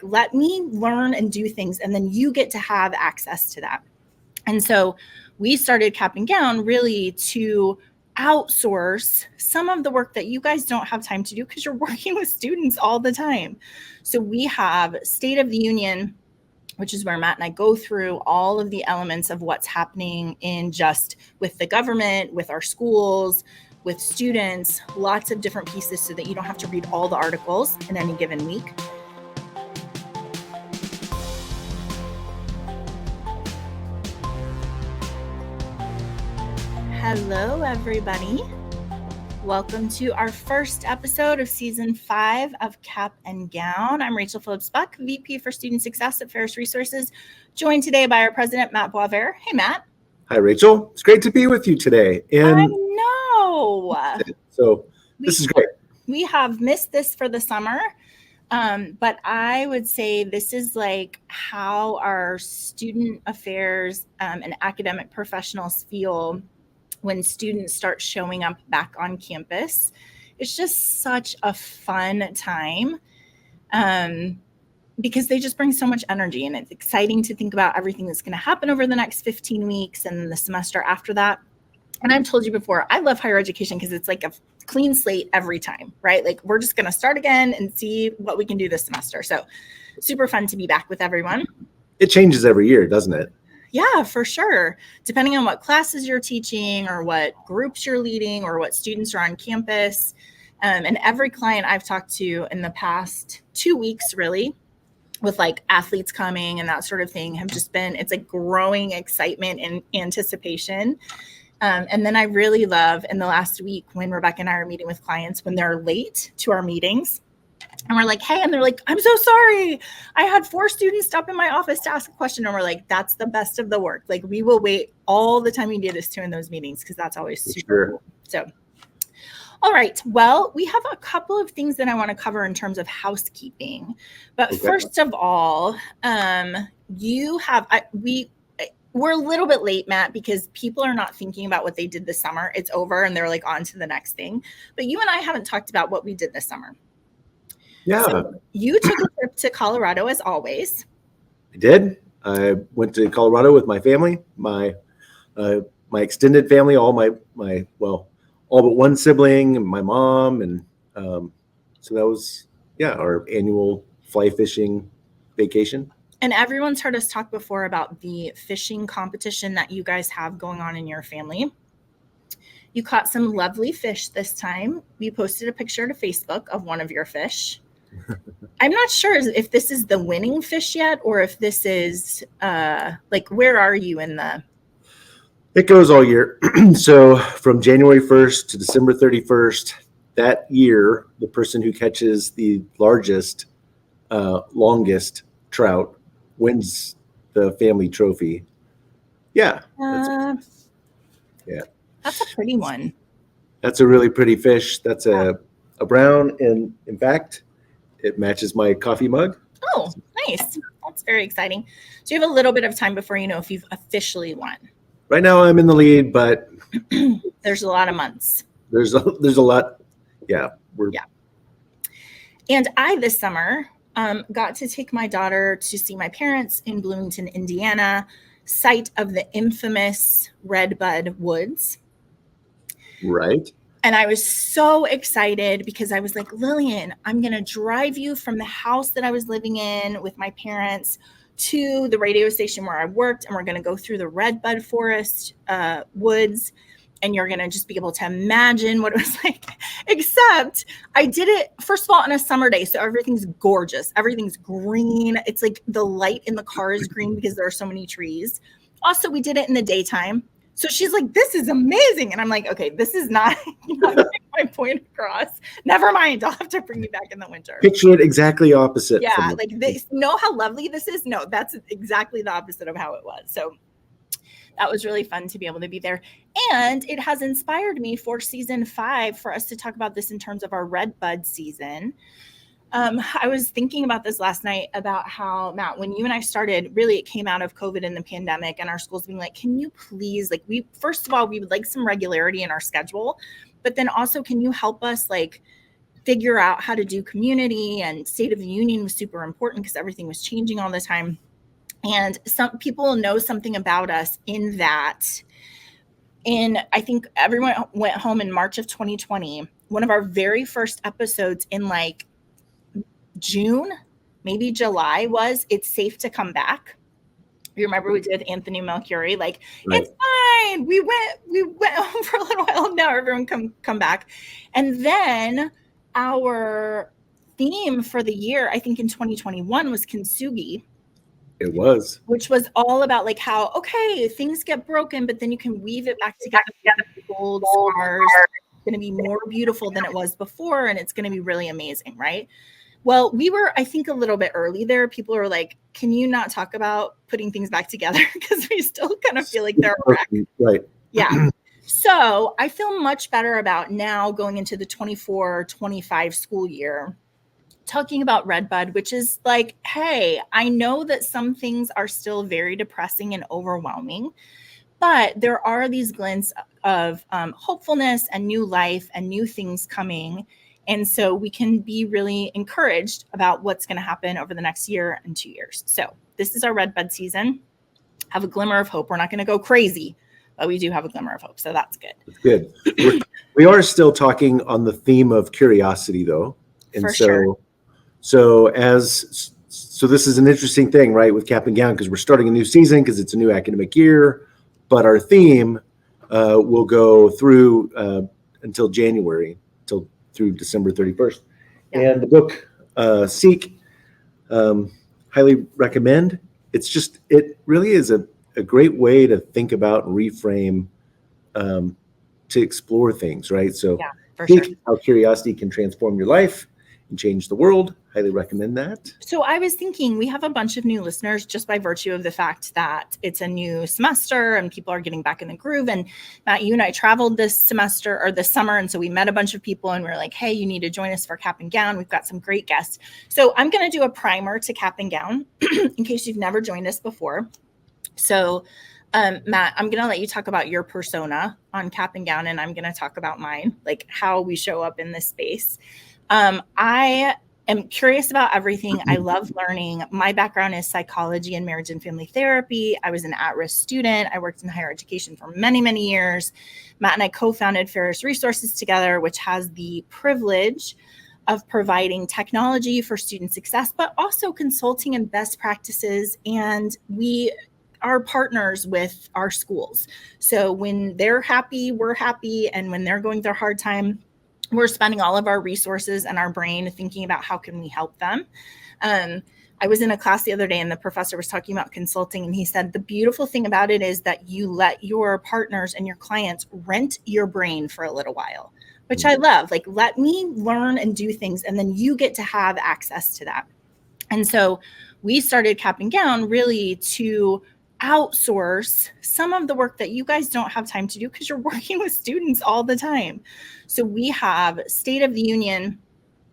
let me learn and do things, and then you get to have access to that. And so we started Cap and Gown really to outsource some of the work that you guys don't have time to do because you're working with students all the time. So we have State of the Union, which is where Matt and I go through all of the elements of what's happening in just with the government, with our schools, with students, lots of different pieces so that you don't have to read all the articles in any given week. Hello, everybody. Welcome to our first episode of Season 5 of Cap and Gown. I'm Rachel Phillips-Buck, VP for Student Success at Ferris Resources, joined today by our president, Matt Boisvert. Hey, Matt. Hi, Rachel. It's great to be with you today. And I know. So this is great. We have missed this for the summer, but I would say this is like how our student affairs and academic professionals feel when students start showing up back on campus. It's just such a fun time because they just bring so much energy, and it's exciting to think about everything that's going to happen over the next 15 weeks and the semester after that. And I've told you before, I love higher education because it's like a clean slate every time, right? Like we're just going to start again and see what we can do this semester. So super fun to be back with everyone. It changes every year, doesn't it? Yeah, for sure. Depending on what classes you're teaching or what groups you're leading or what students are on campus. And every client I've talked to in the past 2 weeks, really, with like athletes coming and that sort of thing, have just been, it's like growing excitement and anticipation. And then I really love in the last week when Rebecca and I are meeting with clients when they're late to our meetings. And we're like, hey, and they're like, I'm so sorry. I had 4 students stop in my office to ask a question. And we're like, that's the best of the work. Like we will wait all the time you do this too in those meetings because that's always super cool. So, all right. Well, we have a couple of things that I want to cover in terms of housekeeping. But first of all, we're a little bit late, Matt, because people are not thinking about what they did this summer. It's over and they're like on to the next thing. But you and I haven't talked about what we did this summer. Yeah. So you took a trip to Colorado as always. I did. I went to Colorado with my family, my extended family, all but one sibling, and my mom, and so that was our annual fly fishing vacation. And everyone's heard us talk before about the fishing competition that you guys have going on in your family. You caught some lovely fish this time. We posted a picture to Facebook of one of your fish. I'm not sure if this is the winning fish yet, or if this is where are you in the? It goes all year. So from January 1st to December 31st, that year, the person who catches the largest, longest trout wins the family trophy. Yeah. That's a pretty one. That's a really pretty fish. That's a brown, and in fact, it matches my coffee mug. Oh, nice. That's very exciting. So you have a little bit of time before you know if you've officially won. Right now I'm in the lead, but there's a lot of months. There's a lot. Yeah. And I, this summer, got to take my daughter to see my parents in Bloomington, Indiana, site of the infamous Redbud Woods. Right. And I was so excited because I was like, Lillian, I'm going to drive you from the house that I was living in with my parents to the radio station where I worked. And we're going to go through the Redbud Forest woods. And you're going to just be able to imagine what it was like. Except I did it, first of all, on a summer day. So everything's gorgeous. Everything's green. It's like the light in the car is green because there are so many trees. Also, we did it in the daytime. So she's like, this is amazing. And I'm like, okay, this is not getting my point across. Never mind. I'll have to bring you back in the winter. Picture it exactly opposite. Yeah. Like this, know how lovely this is? No, that's exactly the opposite of how it was. So that was really fun to be able to be there. And it has inspired me for season 5 for us to talk about this in terms of our Redbud season. I was thinking about this last night about how, Matt, when you and I started, really it came out of COVID and the pandemic and our schools being like, can you please, like, first of all, we would like some regularity in our schedule, but then also, can you help us, like, figure out how to do community, and State of the Union was super important because everything was changing all the time. And some people know something about us in that. I think everyone went home in March of 2020. One of our very first episodes in like June, maybe July, was It's Safe to Come Back. You remember we did Anthony Melchiori, like, Right. It's fine. We went home for a little while. Now everyone come back. And then our theme for the year, I think in 2021, was Kintsugi. It was. Which was all about like how, okay, things get broken, but then you can weave it back together. Gold stars. It's going to be more beautiful than it was before, and it's going to be really amazing, right? Well, we were, I think, a little bit early there. People are like, can you not talk about putting things back together? Because we still kind of feel like they're a wreck. Right. Yeah. So I feel much better about now going into the 24-25 school year, talking about Redbud, which is like, hey, I know that some things are still very depressing and overwhelming, but there are these glints of hopefulness and new life and new things coming. And so we can be really encouraged about what's going to happen over the next year and 2 years. So this is our Redbud season. Have a glimmer of hope. We're not going to go crazy, but we do have a glimmer of hope. So that's good. Good. We are still talking on the theme of curiosity, though. And For sure. So this is an interesting thing, right, with Cap and Gown, because we're starting a new season because it's a new academic year, but our theme will go through until January, through December 31st. Yeah. And the book, Seek, highly recommend. It really is a great way to think about and reframe, to explore things, right? So Yeah, for Seek, sure. How Curiosity Can Transform Your Life and Change the World. Highly recommend that. So I was thinking we have a bunch of new listeners just by virtue of the fact that it's a new semester and people are getting back in the groove. And Matt, you and I traveled this semester or this summer. And so we met a bunch of people and we were like, hey, you need to join us for Cap and Gown. We've got some great guests. So I'm going to do a primer to Cap and Gown in case you've never joined us before. So Matt, I'm going to let you talk about your persona on Cap and Gown, and I'm going to talk about mine, like how we show up in this space. I am curious about everything. I love learning. My background is psychology and marriage and family therapy. I was an at-risk student. I worked in higher education for many, many years. Matt and I co-founded Ferris Resources together, which has the privilege of providing technology for student success, but also consulting and best practices. And we are partners with our schools. So when they're happy, we're happy. And when they're going through a hard time, we're spending all of our resources and our brain thinking about how can we help them. I was in a class the other day and the professor was talking about consulting, and he said the beautiful thing about it is that you let your partners and your clients rent your brain for a little while, which I love. Like, let me learn and do things, and then you get to have access to that. And so we started Cap and Gown really to outsource some of the work that you guys don't have time to do because you're working with students all the time. So we have State of the Union,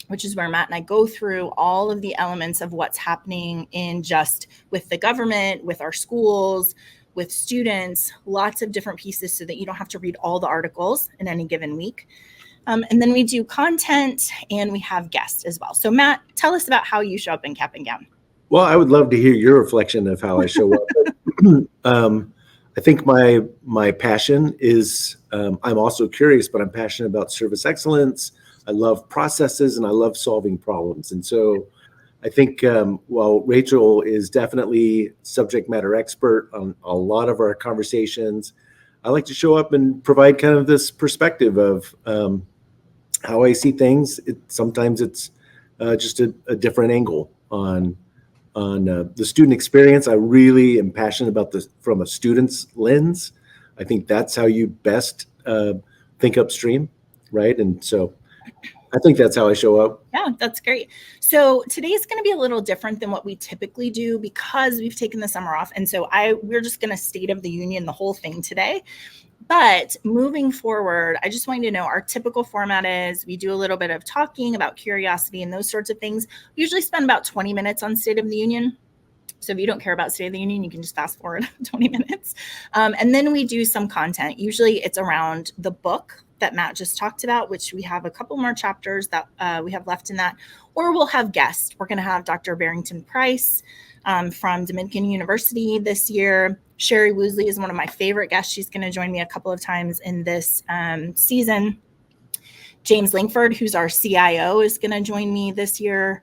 which is where Matt and I go through all of the elements of what's happening in just with the government, with our schools, with students, lots of different pieces so that you don't have to read all the articles in any given week. And then we do content and we have guests as well. So Matt, tell us about how you show up in Cap and Gown. Well, I would love to hear your reflection of how I show up. I think my passion is, I'm also curious, but I'm passionate about service excellence. I love processes and I love solving problems. And so I think while Rachel is definitely subject matter expert on a lot of our conversations, I like to show up and provide kind of this perspective of how I see things. Sometimes it's just a different angle on the student experience. I really am passionate about this from a student's lens. I think that's how you best think upstream, right? And so I think that's how I show up. Yeah, that's great. So today is going to be a little different than what we typically do because we've taken the summer off. And so we're just going to State of the Union the whole thing today. But moving forward, I just want you to know our typical format is we do a little bit of talking about curiosity and those sorts of things. We usually spend about 20 minutes on State of the Union. So if you don't care about State of the Union, you can just fast forward 20 minutes. And then we do some content. Usually it's around the book that Matt just talked about, which we have a couple more chapters that we have left in that, or we'll have guests. We're going to have Dr. Barrington Price from Dominican University this year. Sherry Woosley is one of my favorite guests. She's going to join me a couple of times in this season. James Langford, who's our CIO, is going to join me this year.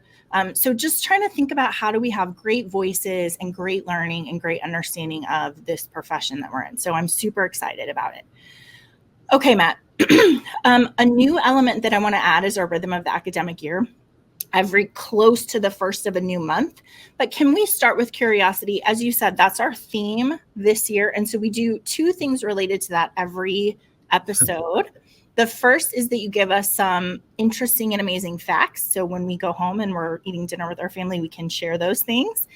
So just trying to think about how do we have great voices and great learning and great understanding of this profession that we're in. So I'm super excited about it. Okay, Matt. A new element that I want to add is our rhythm of the academic year. Every close to the first of a new month. But can we start with curiosity? As you said, that's our theme this year. And so we do two things related to that every episode. The first is that you give us some interesting and amazing facts. So when we go home and we're eating dinner with our family, we can share those things.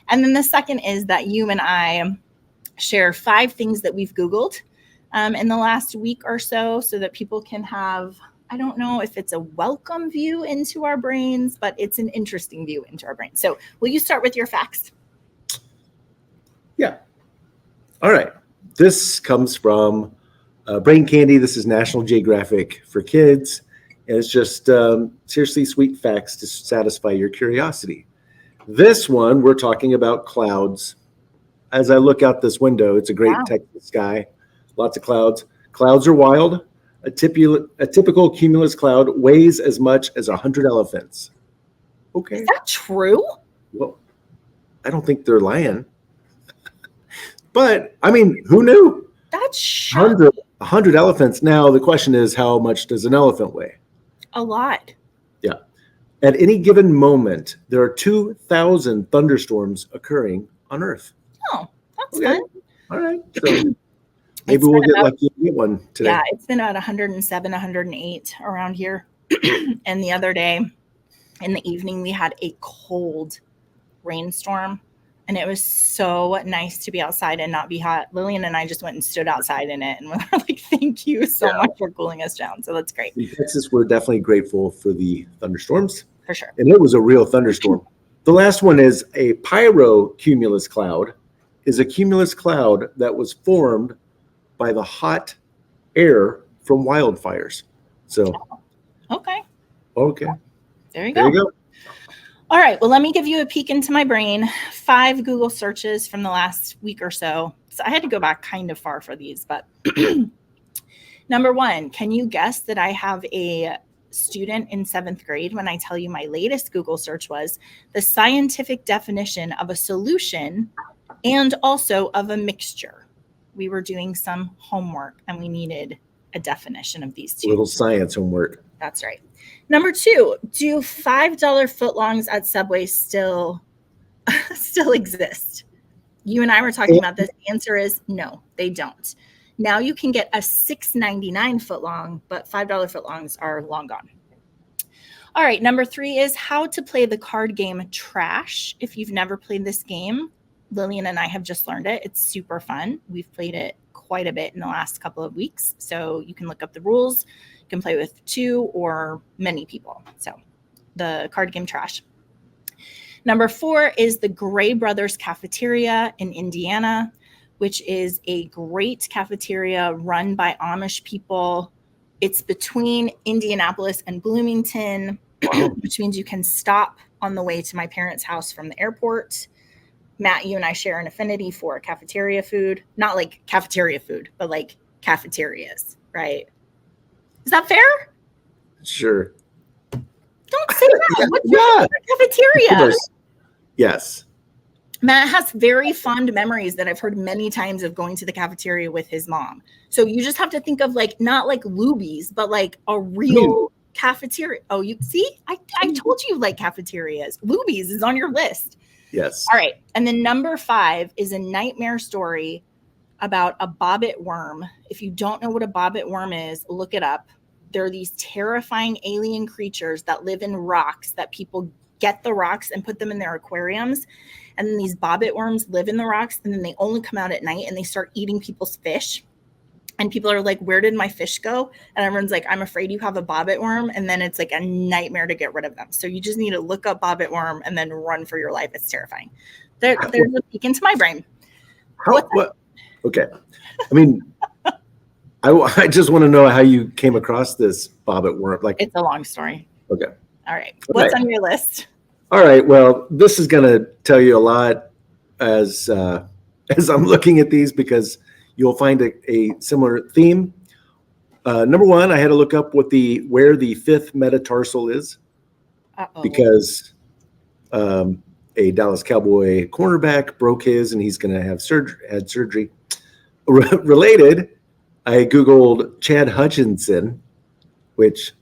And then the second is that you and I share 5 things that we've Googled in the last week or so that people can have, I don't know if it's a welcome view into our brains, but it's an interesting view into our brains. So will you start with your facts? Yeah. All right. This comes from Brain Candy. This is National Geographic for kids. And it's just seriously sweet facts to satisfy your curiosity. This one, we're talking about clouds. As I look out this window, it's a great Texas sky. Lots of clouds. Clouds are wild. A typical cumulus cloud weighs as much as 100 elephants. Okay. Is that true? Well, I don't think they're lying. But, I mean, who knew? That's shocking. 100 elephants. Now, the question is, how much does an elephant weigh? A lot. Yeah. At any given moment, there are 2,000 thunderstorms occurring on Earth. Oh, that's fun. All right. So maybe we'll get lucky and get one today. Yeah, it's been about 107, 108 around here. And the other day in the evening, we had a cold rainstorm. And it was so nice to be outside and not be hot. Lillian and I just went and stood outside in it. And we were like, thank you so much for cooling us down. So that's great. In Texas, we're definitely grateful for the thunderstorms. For sure. And it was a real thunderstorm. The last one is a pyrocumulus cloud. Is a cumulus cloud that was formed by the hot air from wildfires. So. Okay. There you go. All right. Well, let me give you a peek into my brain. 5 Google searches from the last week or so. So I had to go back kind of far for these, but number 1, can you guess that I have a student in 7th grade when I tell you my latest Google search was the scientific definition of a solution and also of a mixture? We were doing some homework and we needed a definition of these two. Little science homework. That's right. Number 2, do $5 footlongs at Subway still exist? You and I were talking about this. The answer is no, they don't. Now you can get a $6.99 footlong, but $5 footlongs are long gone. All right, number 3 is how to play the card game Trash. If you've never played this game, Lillian and I have just learned it. It's super fun. We've played it quite a bit in the last couple of weeks. So you can look up the rules. You can play with 2 or many people. So the card game Trash. Number 4 is the Gray Brothers Cafeteria in Indiana, which is a great cafeteria run by Amish people. It's between Indianapolis and Bloomington, which means you can stop on the way to my parents' house from the airport. Matt, you and I share an affinity for cafeteria food. Not like cafeteria food, but like cafeterias, right? Is that fair? Sure. Don't say that. What's wrong with cafeteria? Yes. Matt has very fond memories that I've heard many times of going to the cafeteria with his mom. So you just have to think of like, not like Luby's, but like a real cafeteria. Oh, you see, I told you like cafeterias. Luby's is on your list. Yes. All right. And then number 5 is a nightmare story about a bobbit worm. If you don't know what a bobbit worm is, look it up. They're these terrifying alien creatures that live in rocks that people get the rocks and put them in their aquariums. And then these bobbit worms live in the rocks and then they only come out at night and they start eating people's fish. And people are like, where did my fish go? And everyone's like, I'm afraid you have a bobbit worm. And then it's like a nightmare to get rid of them. So you just need to look up bobbit worm and then run for your life. It's terrifying. There's a peek into my brain. What? Okay. I mean, I just want to know how you came across this bobbit worm. Like, it's a long story. Okay. All right. What's on your list? All right. Well, this is going to tell you a lot as I'm looking at these, because you'll find a similar theme. Number one, I had to look up where the fifth metatarsal is. Uh-oh. Because a Dallas Cowboy cornerback broke his, and he's going to have surgery. Related, I Googled Chad Hutchinson, which,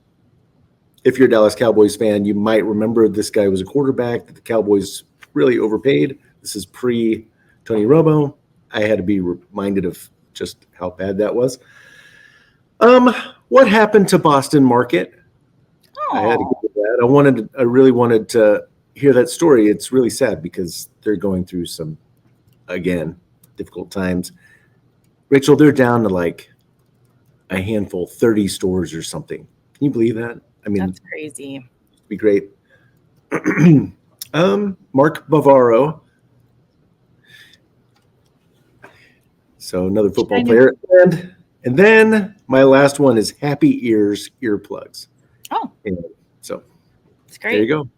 if you're a Dallas Cowboys fan, you might remember this guy was a quarterback that the Cowboys really overpaid. This is pre-Tony Romo. I had to be reminded of just how bad that was. What happened to Boston Market? I had to Google that. I really wanted to hear that story. It's really sad because they're going through some, again, difficult times. Rachel, they're down to like a handful, 30 stores or something. Can you believe that? I mean, that's crazy. It'd be great. Mark Bavaro. So another football player. And then my last one is Happy Ears earplugs. Oh. And so it's great. There you go.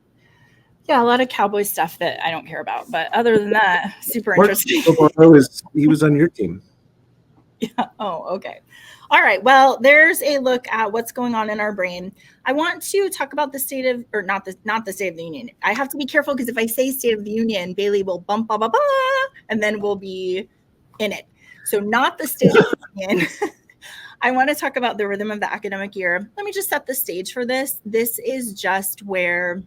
Yeah, a lot of Cowboy stuff that I don't care about. But other than that, super interesting. He was on your team. Yeah. Oh, okay. All right. Well, there's a look at what's going on in our brain. I want to talk about the state of, or not the State of the Union. I have to be careful because if I say State of the Union, Bailey will bump, blah, blah, blah, and then we'll be in it. So not the State of the Union. I want to talk about the rhythm of the academic year. Let me just set the stage for this. This is just where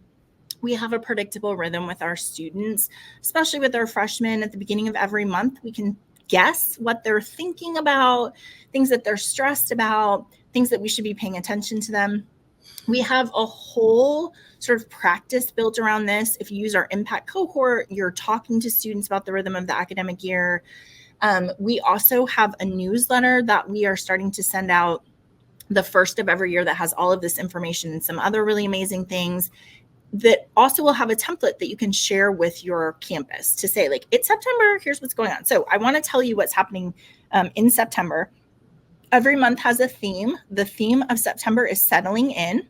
we have a predictable rhythm with our students, especially with our freshmen. At the beginning of every month, we can guess what they're thinking about, things that they're stressed about, things that we should be paying attention to them. We have a whole sort of practice built around this. If you use our impact cohort, you're talking to students about the rhythm of the academic year. We also have a newsletter that we are starting to send out the first of every year that has all of this information and some other really amazing things that also will have a template that you can share with your campus to say, like, it's September, here's what's going on. So I want to tell you what's happening in September. Every month has a theme. The theme of September is settling in.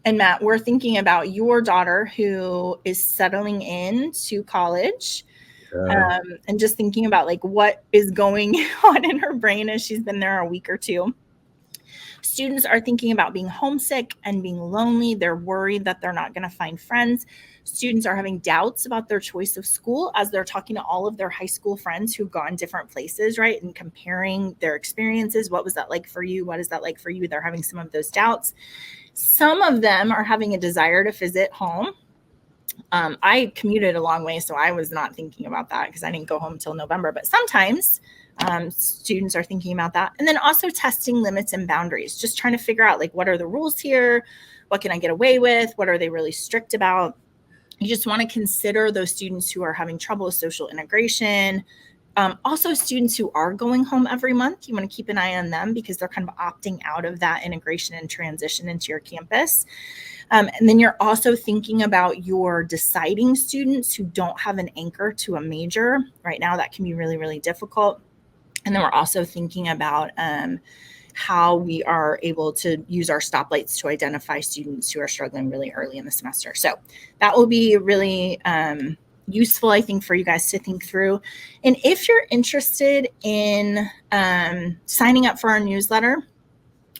And Matt, we're thinking about your daughter who is settling in to college. And just thinking about like what is going on in her brain as she's been there a week or two. Students are thinking about being homesick and being lonely. They're worried that they're not going to find friends. Students are having doubts about their choice of school as they're talking to all of their high school friends who've gone different places, right? And comparing their experiences. What was that like for you? What is that like for you? They're having some of those doubts. Some of them are having a desire to visit home. I commuted a long way, so I was not thinking about that because I didn't go home until November. But sometimes students are thinking about that. And then also testing limits and boundaries, just trying to figure out like what are the rules here? What can I get away with? What are they really strict about? You just want to consider those students who are having trouble with social integration. Also, students who are going home every month, you want to keep an eye on them because they're kind of opting out of that integration and transition into your campus. And then you're also thinking about your deciding students who don't have an anchor to a major. Right now, that can be really, really difficult. And then we're also thinking about how we are able to use our stoplights to identify students who are struggling really early in the semester. So that will be really useful, I think, for you guys to think through. And if you're interested in signing up for our newsletter,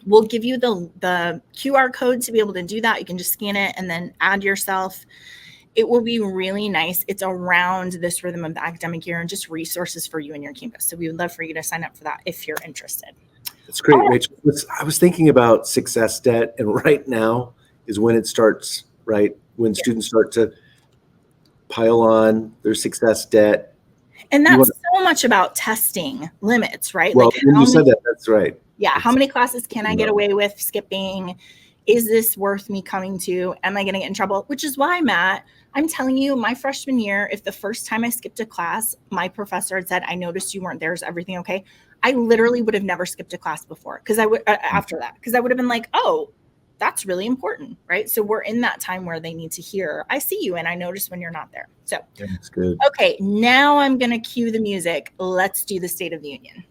we'll give you the QR code to be able to do that. You can just scan it and then add yourself. It will be really nice. It's around this rhythm of the academic year and just resources for you and your campus. So we would love for you to sign up for that if you're interested. That's great, Rachel. I was thinking about success debt, and right now is when it starts, right? When students start to pile on their success debt. And that's so much about testing limits, right? Well, like when you said that, that's right. Yeah. How many classes can I get away with skipping? Is this worth me coming to? Am I going to get in trouble? Which is why, Matt, I'm telling you, my freshman year, if the first time I skipped a class, my professor had said, I noticed you weren't there. Is everything okay? I literally would have never skipped a class before because I would after that, because I would have been like, oh, that's really important, right? So we're in that time where they need to hear, I see you and I notice when you're not there. So That's good. okay, now I'm going to cue the music. Let's do the State of the Union.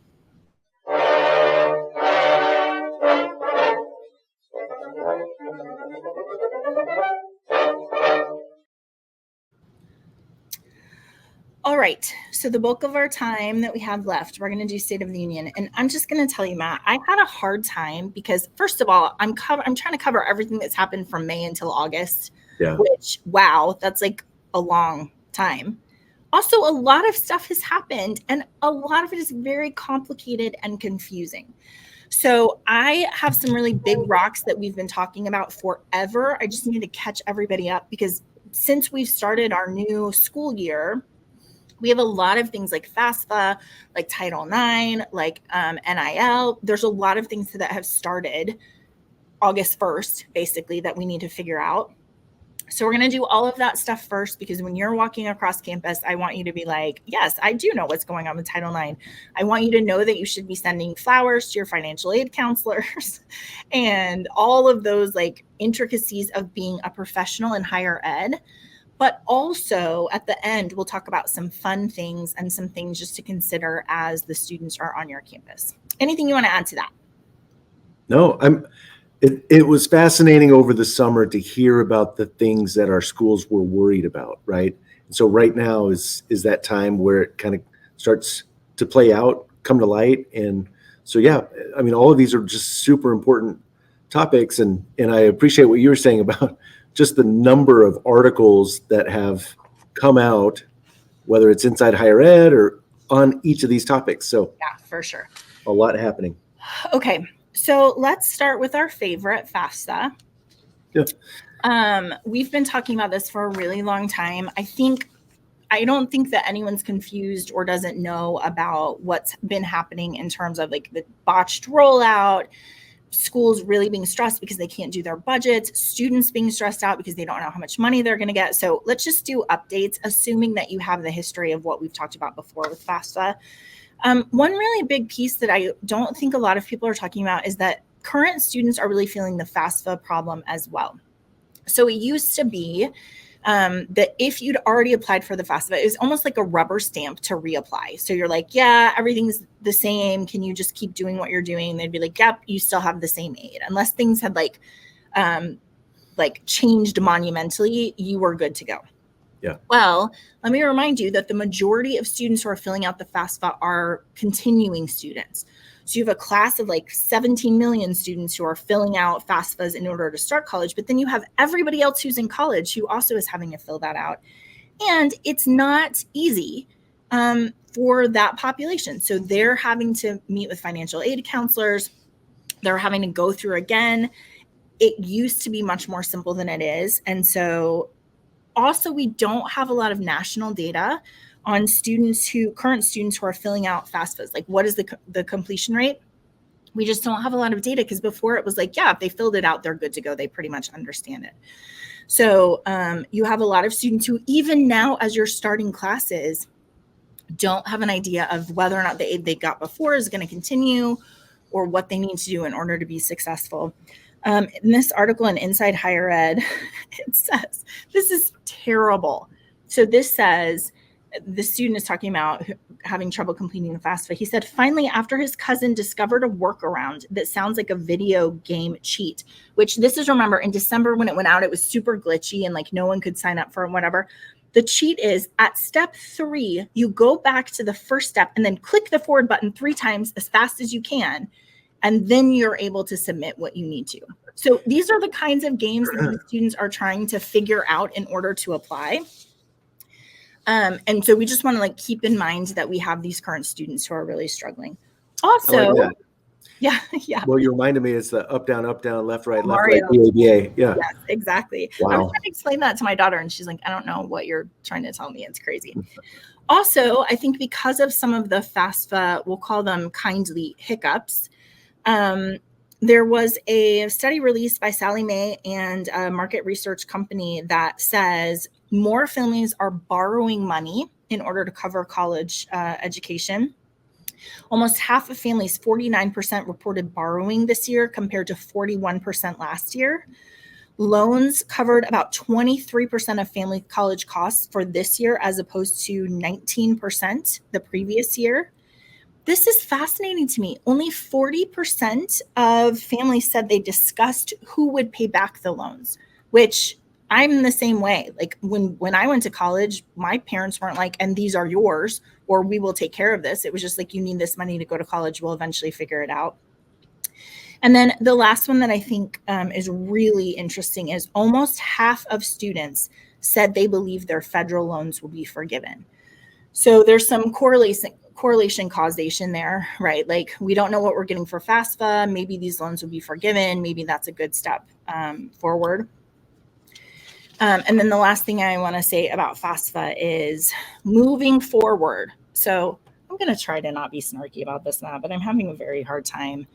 All right, so the bulk of our time that we have left, we're going to do State of the Union. And I'm just going to tell you, Matt, I had a hard time because, first of all, I'm trying to cover everything that's happened from May until August, which, wow, that's like a long time. Also, a lot of stuff has happened, and a lot of it is very complicated and confusing. So I have some really big rocks that we've been talking about forever. I just need to catch everybody up because since we've started our new school year, we have a lot of things like FAFSA, like Title IX, like NIL. There's a lot of things that have started August 1st, basically, that we need to figure out. So we're going to do all of that stuff first, because when you're walking across campus, I want you to be like, yes, I do know what's going on with Title IX. I want you to know that you should be sending flowers to your financial aid counselors and all of those like intricacies of being a professional in higher ed. But also at the end, we'll talk about some fun things and some things just to consider as the students are on your campus. Anything you want to add to that? No, it was fascinating over the summer to hear about the things that our schools were worried about, right? And so right now is that time where it kind of starts to play out, come to light. And so, yeah, I mean, all of these are just super important topics. And I appreciate what you were saying about just the number of articles that have come out, whether it's inside higher ed or on each of these topics. So yeah, for sure. A lot happening. Okay. So let's start with our favorite, FAFSA. Yeah. We've been talking about this for a really long time. I don't think that anyone's confused or doesn't know about what's been happening in terms of like the botched rollout, schools really being stressed because they can't do their budgets, students being stressed out because they don't know how much money they're going to get. So let's just do updates, assuming that you have the history of what we've talked about before with FAFSA. One really big piece that I don't think a lot of people are talking about is that current students are really feeling the FAFSA problem as well. So it used to be that if you'd already applied for the FAFSA, it was almost like a rubber stamp to reapply. So you're like, yeah, everything's the same. Can you just keep doing what you're doing? And they'd be like, yep, you still have the same aid. Unless things had like changed monumentally, you were good to go. Yeah. Well, let me remind you that the majority of students who are filling out the FAFSA are continuing students. So you have a class of like 17 million students who are filling out FAFSAs in order to start college, but then you have everybody else who's in college who also is having to fill that out. And it's not easy for that population. So they're having to meet with financial aid counselors. They're having to go through again. It used to be much more simple than it is. And so also, we don't have a lot of national data on current students who are filling out FAFSAs. Like, what is the completion rate? We just don't have a lot of data because before it was like, yeah, if they filled it out, they're good to go. They pretty much understand it. So you have a lot of students who even now, as you're starting classes, don't have an idea of whether or not the aid they got before is going to continue or what they need to do in order to be successful. In this article in Inside Higher Ed, it says, this is terrible. So this says, the student is talking about having trouble completing the FAFSA. He said, finally, after his cousin discovered a workaround that sounds like a video game cheat, which this is, remember, in December when it went out, it was super glitchy and like no one could sign up for it, whatever. The cheat is at step 3, you go back to the first step and then click the forward button 3 times as fast as you can. And then you're able to submit what you need to. So these are the kinds of games that the students are trying to figure out in order to apply. And so we just want to like keep in mind that we have these current students who are really struggling. Also, like yeah. Well, you reminded me it's the up, down, left, right, BABA. Yeah. Yes, exactly. Wow. I was trying to explain that to my daughter and she's like, I don't know what you're trying to tell me. It's crazy. Also, I think because of some of the FAFSA, we'll call them kindly hiccups, there was a study released by Sally Mae and a market research company that says more families are borrowing money in order to cover college education. Almost half of families, 49%, reported borrowing this year compared to 41% last year. Loans covered about 23% of family college costs for this year, as opposed to 19% the previous year. This is fascinating to me. Only 40% of families said they discussed who would pay back the loans, which I'm the same way. Like when I went to college, my parents weren't like, and these are yours, or we will take care of this. It was just like, you need this money to go to college. We'll eventually figure it out. And then the last one that I think is really interesting is almost half of students said they believe their federal loans will be forgiven. So there's some correlation causation there, right? Like we don't know what we're getting for FAFSA. Maybe these loans will be forgiven. Maybe that's a good step forward. And then the last thing I want to say about FAFSA is moving forward. So I'm going to try to not be snarky about this now, but I'm having a very hard time.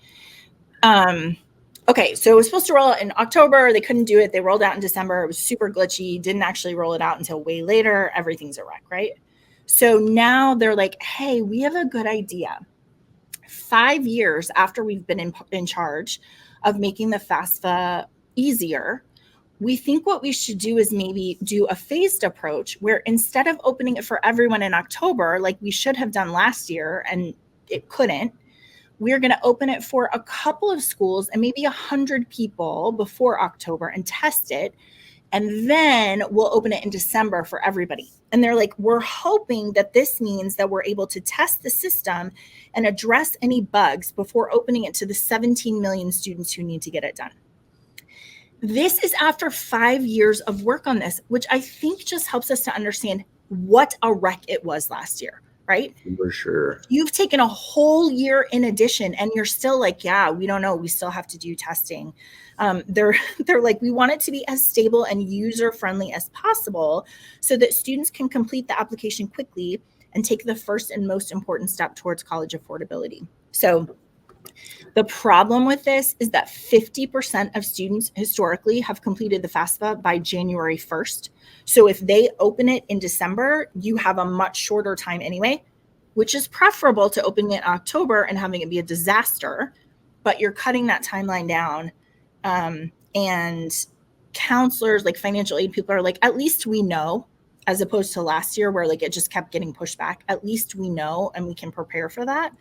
Okay, so it was supposed to roll out in October. They couldn't do it. They rolled out in December. It was super glitchy. Didn't actually roll it out until way later. Everything's a wreck, right? So now they're like, hey, we have a good idea. 5 years after we've been in charge of making the FAFSA easier, we think what we should do is maybe do a phased approach where instead of opening it for everyone in October, like we should have done last year and it couldn't, we're going to open it for a couple of schools and maybe 100 people before October and test it. And then we'll open it in December for everybody. And they're like, we're hoping that this means that we're able to test the system and address any bugs before opening it to the 17 million students who need to get it done. This is after 5 years of work on this, which I think just helps us to understand what a wreck it was last year, right? For sure. You've taken a whole year in addition, and you're still like, yeah, we don't know. We still have to do testing. They're like, we want it to be as stable and user-friendly as possible so that students can complete the application quickly and take the first and most important step towards college affordability. So the problem with this is that 50% of students historically have completed the FAFSA by January 1st. So if they open it in December, you have a much shorter time anyway, which is preferable to opening it in October and having it be a disaster, but you're cutting that timeline down. And counselors, like financial aid people, are like, at least we know, as opposed to last year where like it just kept getting pushed back. At least we know and we can prepare for that.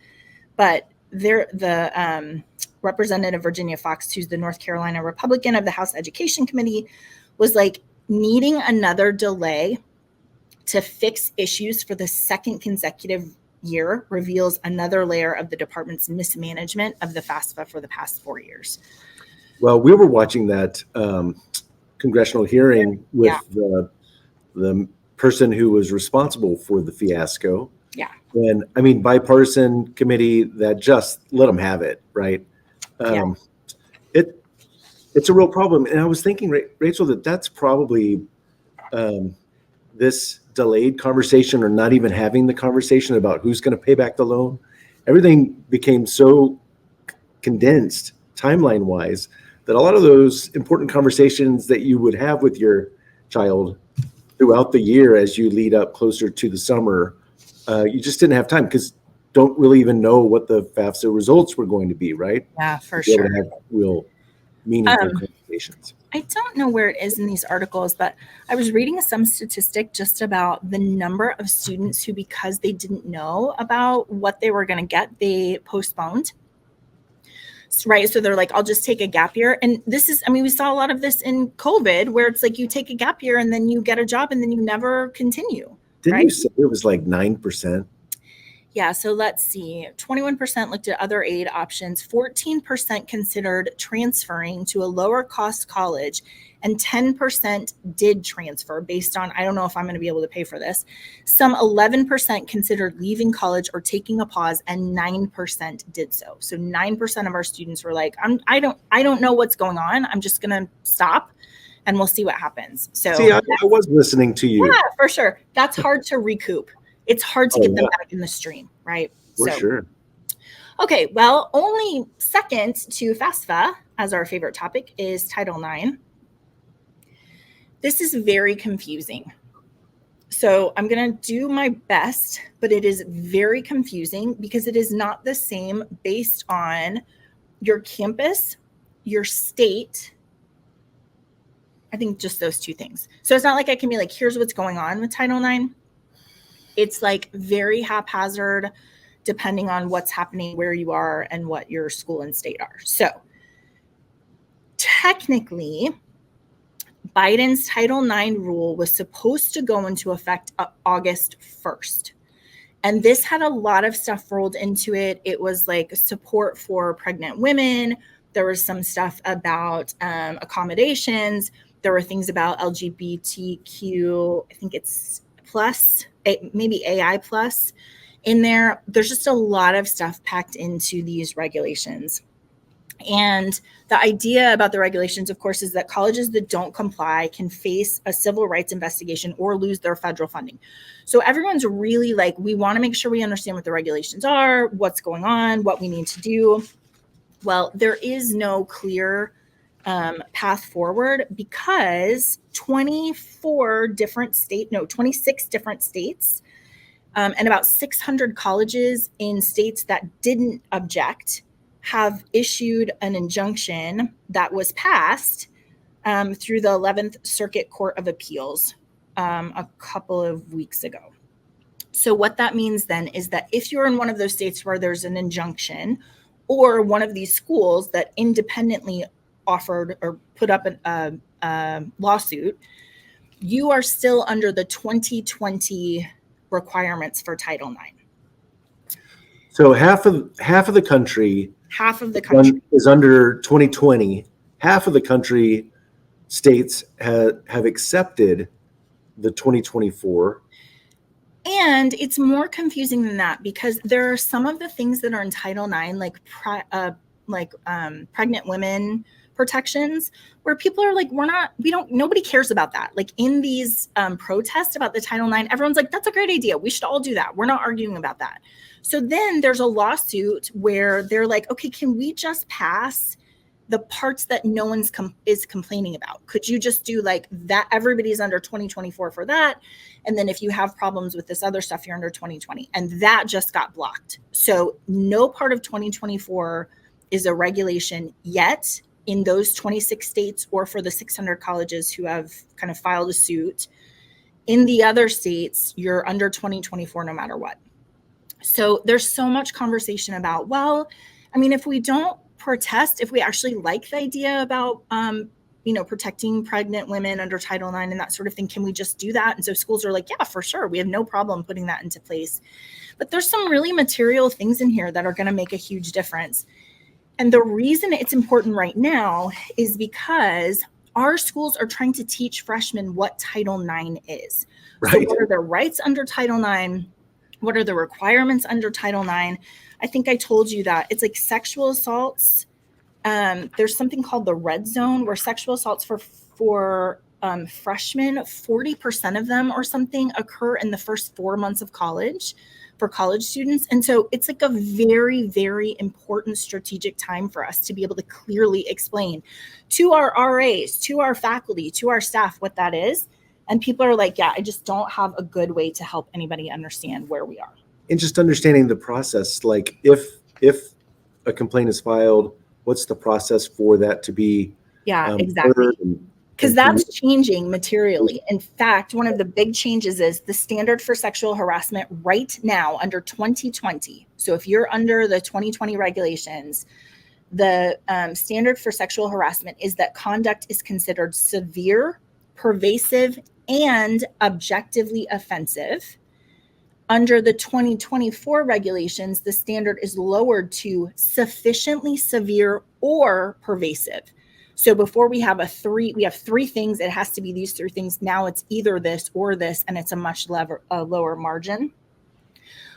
But the Representative Virginia Fox, who's the North Carolina Republican of the House Education Committee, was like, needing another delay to fix issues for the second consecutive year reveals another layer of the department's mismanagement of the FAFSA for the past 4 years. Well, we were watching that congressional hearing with the person who was responsible for the fiasco. Yeah. And I mean, bipartisan committee that just let them have it, right? It's a real problem. And I was thinking, Rachel, that's probably this delayed conversation, or not even having the conversation about who's going to pay back the loan. Everything became so condensed timeline wise that a lot of those important conversations that you would have with your child throughout the year as you lead up closer to the summer, you just didn't have time because don't really even know what the FAFSA results were going to be, right? Yeah, for sure. To have real meaningful conversations. I don't know where it is in these articles, but I was reading some statistic just about the number of students who, because they didn't know about what they were going to get, they postponed. Right. So they're like, I'll just take a gap year. And this is, I mean, we saw a lot of this in COVID where it's like you take a gap year and then you get a job and then you never continue. Didn't you say it was like 9%? Yeah. So let's see. 21% looked at other aid options. 14% considered transferring to a lower cost college, and 10% did transfer based on, I don't know if I'm going to be able to pay for this. Some 11% considered leaving college or taking a pause, and 9% did so. So 9% of our students were like, I don't know what's going on. I'm just going to stop and we'll see what happens. So see, I was listening to you. Yeah, for sure. That's hard to recoup. It's hard to get them back in the stream, right? For sure. Okay, well, only second to FAFSA as our favorite topic is Title IX. This is very confusing. So I'm going to do my best, but it is very confusing because it is not the same based on your campus, your state. I think just those two things. So it's not like I can be like, here's what's going on with Title IX. It's like very haphazard depending on what's happening, where you are, and what your school and state are. So technically, Biden's Title IX rule was supposed to go into effect August 1st. And this had a lot of stuff rolled into it. It was like support for pregnant women. There was some stuff about accommodations. There were things about LGBTQ, I think it's plus, maybe AI plus in there. There's just a lot of stuff packed into these regulations. And the idea about the regulations, of course, is that colleges that don't comply can face a civil rights investigation or lose their federal funding. So everyone's really like, we want to make sure we understand what the regulations are, what's going on, what we need to do. Well, there is no clear path forward because 26 different states and about 600 colleges in states that didn't object have issued an injunction that was passed through the 11th Circuit Court of Appeals a couple of weeks ago. So what that means then is that if you're in one of those states where there's an injunction, or one of these schools that independently offered or put up a lawsuit, you are still under the 2020 requirements for Title IX. So half of the country is under 2020. Half of the country states have accepted the 2024. And it's more confusing than that because there are some of the things that are in Title IX, like pregnant women protections, where people are like, nobody cares about that. Like in these protests about the Title IX, everyone's like, that's a great idea. We should all do that. We're not arguing about that. So then there's a lawsuit where they're like, okay, can we just pass the parts that no one's is complaining about? Could you just do like that? Everybody's under 2024 for that. And then if you have problems with this other stuff, you're under 2020. And that just got blocked. So no part of 2024 is a regulation yet in those 26 states or for the 600 colleges who have kind of filed a suit. In the other states, you're under 2024 no matter what. So there's so much conversation about, well, I mean, if we don't protest, if we actually like the idea about, protecting pregnant women under Title IX and that sort of thing, can we just do that? And so schools are like, yeah, for sure. We have no problem putting that into place. But there's some really material things in here that are going to make a huge difference. And the reason it's important right now is because our schools are trying to teach freshmen what Title IX is. Right. So what are their rights under Title IX? What are the requirements under Title IX? I think I told you that it's like sexual assaults. There's something called the red zone where sexual assaults for freshmen, 40% of them or something occur in the first 4 months of college for college students. And so it's like a very, very important strategic time for us to be able to clearly explain to our RAs, to our faculty, to our staff what that is. And people are like, yeah, I just don't have a good way to help anybody understand where we are. And just understanding the process, like if a complaint is filed, what's the process for that to be exactly. Because that's changing materially. In fact, one of the big changes is the standard for sexual harassment right now under 2020. So if you're under the 2020 regulations, the standard for sexual harassment is that conduct is considered severe, pervasive, and objectively offensive. Under the 2024 regulations, the standard is lowered to sufficiently severe or pervasive. So before we have we have three things. It has to be these three things. Now it's either this or this, and it's a much lower margin.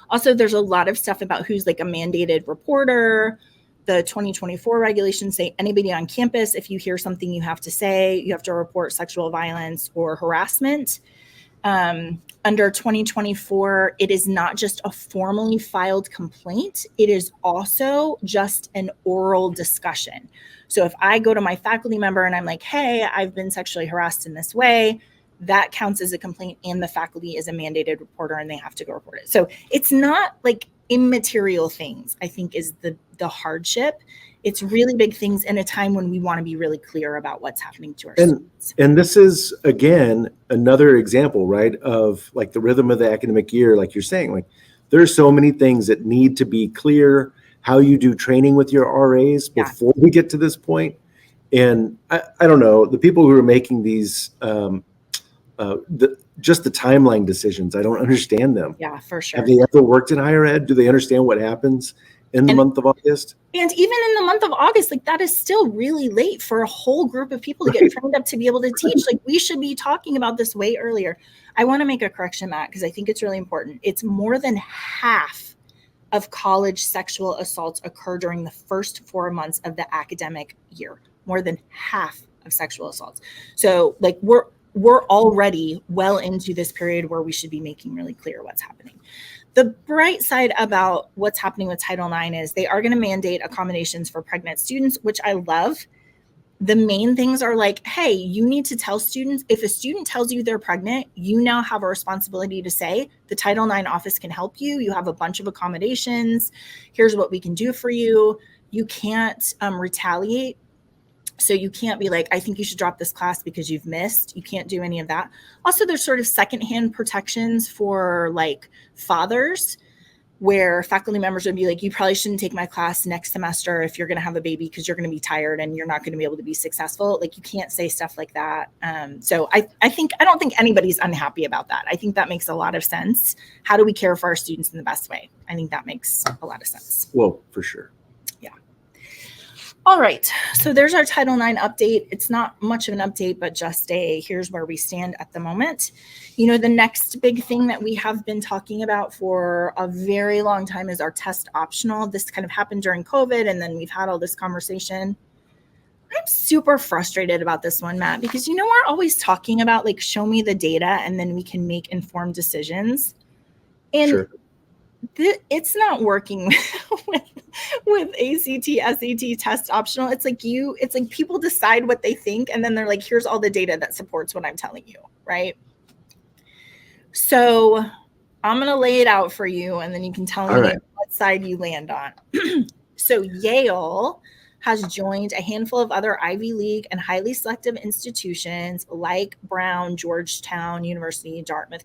Also, there's a lot of stuff about who's like a mandated reporter. The 2024 regulations say anybody on campus, if you hear something you have to say, you have to report sexual violence or harassment. Under 2024, it is not just a formally filed complaint. It is also just an oral discussion. So if I go to my faculty member and I'm like, hey, I've been sexually harassed in this way, that counts as a complaint, and the faculty is a mandated reporter and they have to go report it. So it's not like immaterial things, I think, is the hardship. It's really big things in a time when we want to be really clear about what's happening to our students. And this is, again, another example, right, of like the rhythm of the academic year, like you're saying, like there's so many things that need to be clear, how you do training with your RAs before we get to this point. And I don't know, the people who are making these, just the timeline decisions, I don't understand them. Yeah, for sure. Have they ever worked in higher ed? Do they understand what happens in the month of August? And even in the month of August, like that is still really late for a whole group of people to get trained up to be able to teach. Like we should be talking about this way earlier. I want to make a correction, Matt, because I think it's really important. It's more than half of college sexual assaults occur during the first 4 months of the academic year. More than half of sexual assaults. So like we're already well into this period where we should be making really clear what's happening. The bright side about what's happening with Title IX is they are going to mandate accommodations for pregnant students, which I love. The main things are like, hey, you need to tell students, if a student tells you they're pregnant, you now have a responsibility to say, the Title IX office can help you. You have a bunch of accommodations. Here's what we can do for you. You can't retaliate. So you can't be like, I think you should drop this class because you've missed. You can't do any of that. Also, there's sort of secondhand protections for like fathers, where faculty members would be like, you probably shouldn't take my class next semester if you're going to have a baby because you're going to be tired and you're not going to be able to be successful. Like you can't say stuff like that. So I don't think anybody's unhappy about that. I think that makes a lot of sense. How do we care for our students in the best way? I think that makes a lot of sense. Well, for sure. All right, so there's our Title IX update. It's not much of an update, but just here's where we stand at the moment. You know, the next big thing that we have been talking about for a very long time is our test optional. This kind of happened during COVID, and then we've had all this conversation. I'm super frustrated about this one, Matt, because, you know, we're always talking about like, show me the data and then we can make informed decisions. And sure. It's not working with ACT, SAT test optional. It's like people decide what they think and then they're like, here's all the data that supports what I'm telling you, right? So I'm going to lay it out for you and then you can tell me what side you land on. So Yale has joined a handful of other Ivy League and highly selective institutions like Brown, Georgetown University, Dartmouth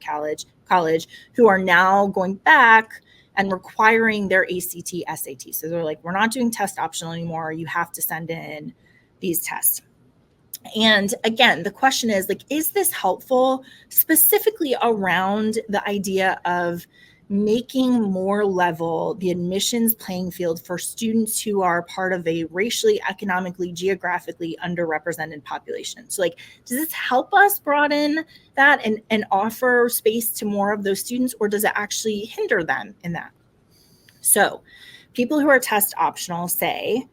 College, who are now going back and requiring their ACT, SAT. So they're like, we're not doing test optional anymore. You have to send in these tests. And again, the question is like, is this helpful specifically around the idea of making more level the admissions playing field for students who are part of a racially, economically, geographically underrepresented population? So like, does this help us broaden that and offer space to more of those students, or does it actually hinder them in that? So people who are test optional say,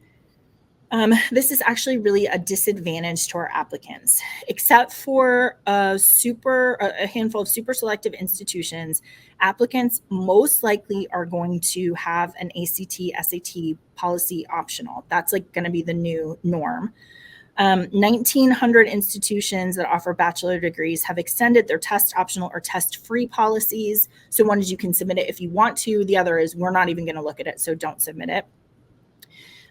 this is actually really a disadvantage to our applicants, except for a handful of super selective institutions. Applicants most likely are going to have an ACT, SAT policy optional. That's like going to be the new norm. 1,900 institutions that offer bachelor degrees have extended their test optional or test free policies. So one is you can submit it if you want to. The other is we're not even going to look at it, so don't submit it.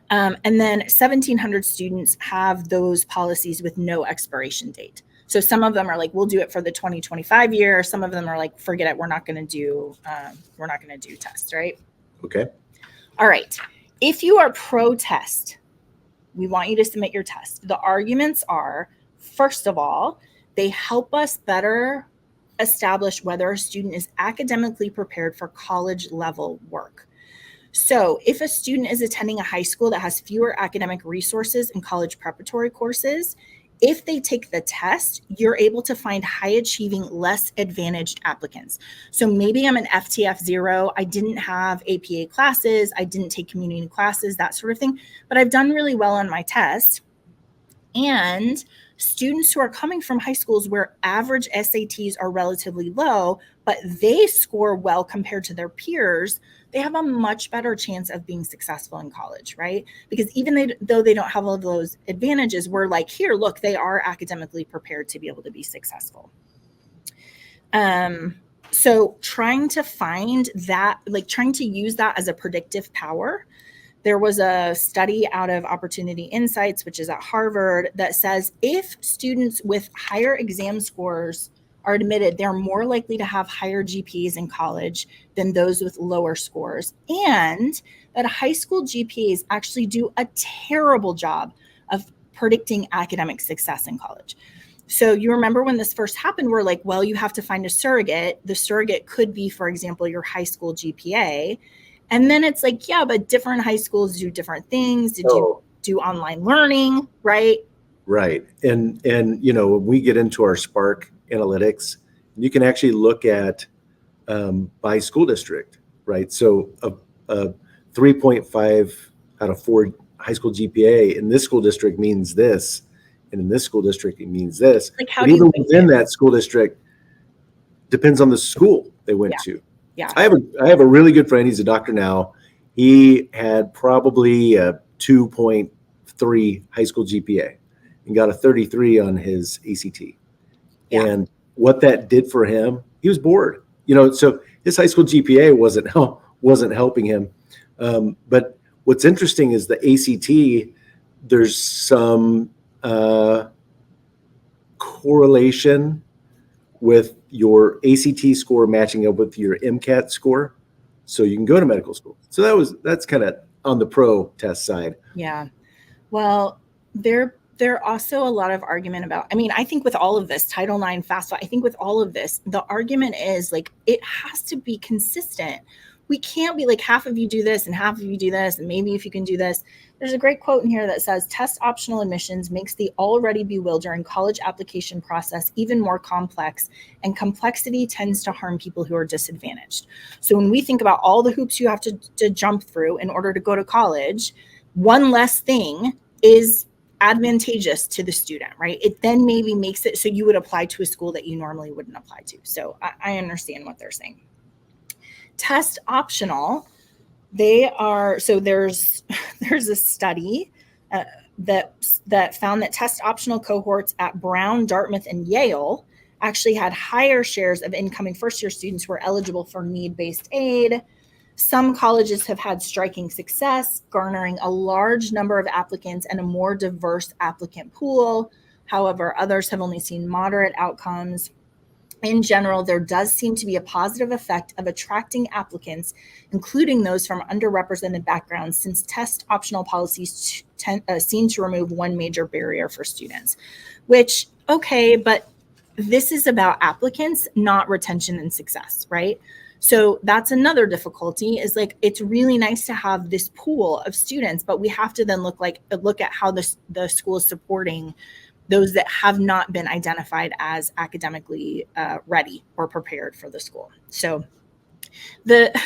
And then 1,700 students have those policies with no expiration date. So some of them are like, we'll do it for the 2025 year. Some of them are like, forget it, we're not going to do tests, right? Okay. All right. If you are pro-test, we want you to submit your test. The arguments are, first of all, they help us better establish whether a student is academically prepared for college level work. So if a student is attending a high school that has fewer academic resources and college preparatory courses, if they take the test, you're able to find high achieving, less advantaged applicants. So maybe I'm an FTF 0. I didn't have APA classes. I didn't take community classes, that sort of thing, but I've done really well on my test. And students who are coming from high schools where average SATs are relatively low, but they score well compared to their peers, they have a much better chance of being successful in college, right? Because even though they don't have all of those advantages, we're like, here, look, they are academically prepared to be able to be successful. So trying to find that, like trying to use that as a predictive power. There was a study out of Opportunity Insights, which is at Harvard, that says if students with higher exam scores are admitted, they're more likely to have higher GPAs in college than those with lower scores. And that high school GPAs actually do a terrible job of predicting academic success in college. So you remember when this first happened, we're like, well, you have to find a surrogate. The surrogate could be, for example, your high school GPA. And then it's like, yeah, but different high schools do different things. Did you do online learning, right? Right. And when we get into our Spark analytics, you can actually look at by school district, right? So a 3.5 out of 4 high school GPA in this school district means this, and in this school district it means this. Like how but do even you within that school district, depends on the school they went to. Yeah. I have a really good friend. He's a doctor now. He had probably a 2.3 high school GPA and got a 33 on his ACT. Yeah. And what that did for him, he was bored. So his high school GPA wasn't helping him. But what's interesting is the ACT. There's some correlation with your ACT score matching up with your MCAT score, so you can go to medical school. So that's kind of on the pro test side. Yeah. Well, there also a lot of argument about, I think with all of this, Title IX, FAFSA, I think with all of this, the argument is like, it has to be consistent. We can't be like, half of you do this and half of you do this, and maybe if you can do this. There's a great quote in here that says, test optional admissions makes the already bewildering college application process even more complex, and complexity tends to harm people who are disadvantaged. So when we think about all the hoops you have to jump through in order to go to college, one less thing is advantageous to the student, right? It then maybe makes it so you would apply to a school that you normally wouldn't apply to. So I understand what they're saying. Test optional, there's a study that found that test optional cohorts at Brown, Dartmouth, and Yale actually had higher shares of incoming first-year students who were eligible for need-based aid. Some colleges have had striking success, garnering a large number of applicants and a more diverse applicant pool. However, others have only seen moderate outcomes. In general, there does seem to be a positive effect of attracting applicants, including those from underrepresented backgrounds, since test optional policies seem to remove one major barrier for students. Which, okay, but this is about applicants, not retention and success, right? So that's another difficulty, is like, it's really nice to have this pool of students, but we have to then look at how the school is supporting those that have not been identified as academically ready or prepared for the school. So the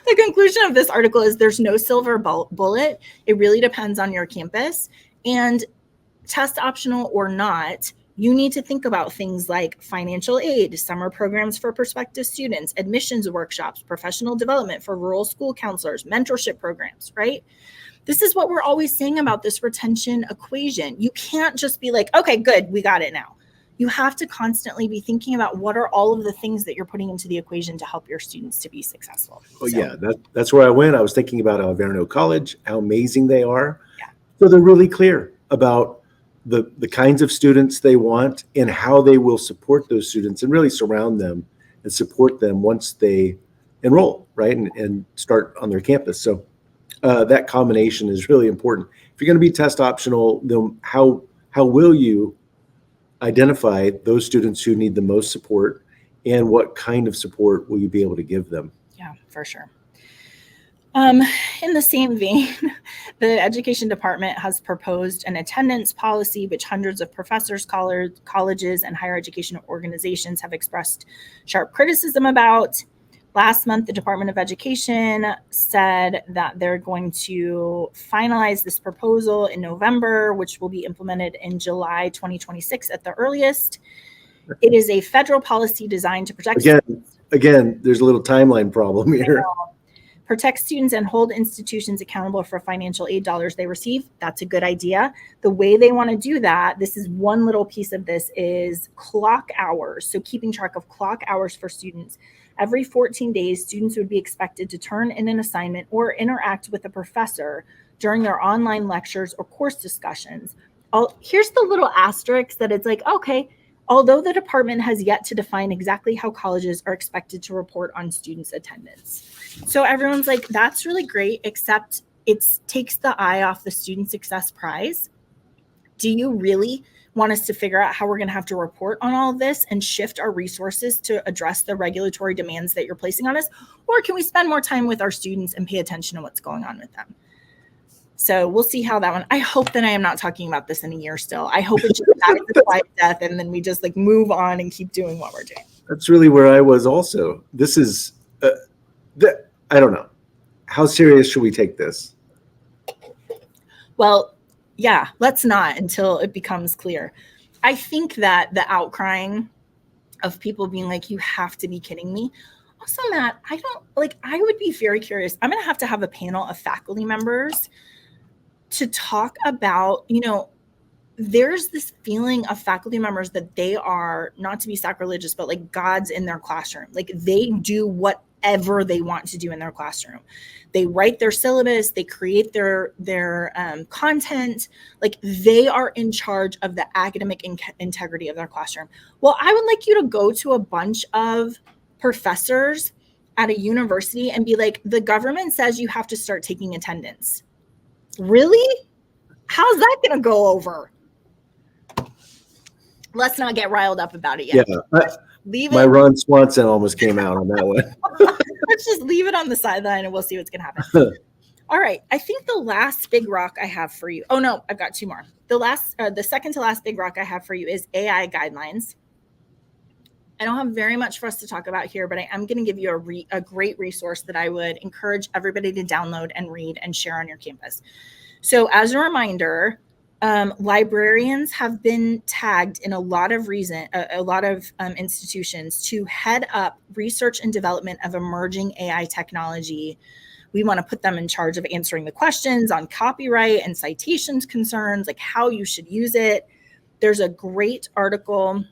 conclusion of this article is there's no silver bullet. It really depends on your campus, and test optional or not, you need to think about things like financial aid, summer programs for prospective students, admissions workshops, professional development for rural school counselors, mentorship programs, right? This is what we're always saying about this retention equation. You can't just be like, okay, good, we got it now. You have to constantly be thinking about what are all of the things that you're putting into the equation to help your students to be successful. Yeah, that's where I went. I was thinking about Alverno College, how amazing they are. Yeah. So they're really clear about the kinds of students they want and how they will support those students and really surround them and support them once they enroll, right, and start on their campus. So that combination is really important. If you're going to be test optional, then how will you identify those students who need the most support, and what kind of support will you be able to give them? Yeah, for sure. In the same vein, the education department has proposed an attendance policy, which hundreds of professors, colleges, and higher education organizations have expressed sharp criticism about. Last month, the Department of Education said that they're going to finalize this proposal in November, which will be implemented in July 2026 at the earliest. It is a federal policy designed to protect Again, there's a little timeline problem here. Protect students and hold institutions accountable for financial aid dollars they receive. That's a good idea. The way they want to do that, this is one little piece of this, is clock hours. So keeping track of clock hours for students. Every 14 days, students would be expected to turn in an assignment or interact with a professor during their online lectures or course discussions. Here's the little asterisk that it's like, okay, although the department has yet to define exactly how colleges are expected to report on students' attendance. So everyone's like, that's really great, except it takes the eye off the student success prize. Do you really want us to figure out how we're going to have to report on all of this and shift our resources to address the regulatory demands that you're placing on us? Or can we spend more time with our students and pay attention to what's going on with them? So we'll see how that one. I hope that I am not talking about this in a year still. I hope it just happens a quiet death and then we just like move on and keep doing what we're doing. That's really where I was also. This is, I don't know. How serious should we take this? Well, yeah, let's not until it becomes clear. I think that the outcrying of people being like, you have to be kidding me. Also, Matt, I would be very curious. I'm going to have a panel of faculty members to talk about, there's this feeling of faculty members that they are, not to be sacrilegious, but like gods in their classroom. Like they do whatever they want to do in their classroom. They write their syllabus, they create their content, like they are in charge of the academic integrity of their classroom. Well, I would like you to go to a bunch of professors at a university and be like, the government says you have to start taking attendance. Really? How's that going to go over? Let's not get riled up about it yet. Yeah, my Ron Swanson almost came out on that one. Let's just leave it on the sideline and we'll see what's going to happen. All right. I think the last big rock I have for you. Oh, no, I've got two more. The second to last big rock I have for you is AI guidelines. I don't have very much for us to talk about here, but I am going to give you a great resource that I would encourage everybody to download and read and share on your campus. So as a reminder, librarians have been tagged in a lot of institutions to head up research and development of emerging AI technology. We want to put them in charge of answering the questions on copyright and citations concerns, like how you should use it. There's a great article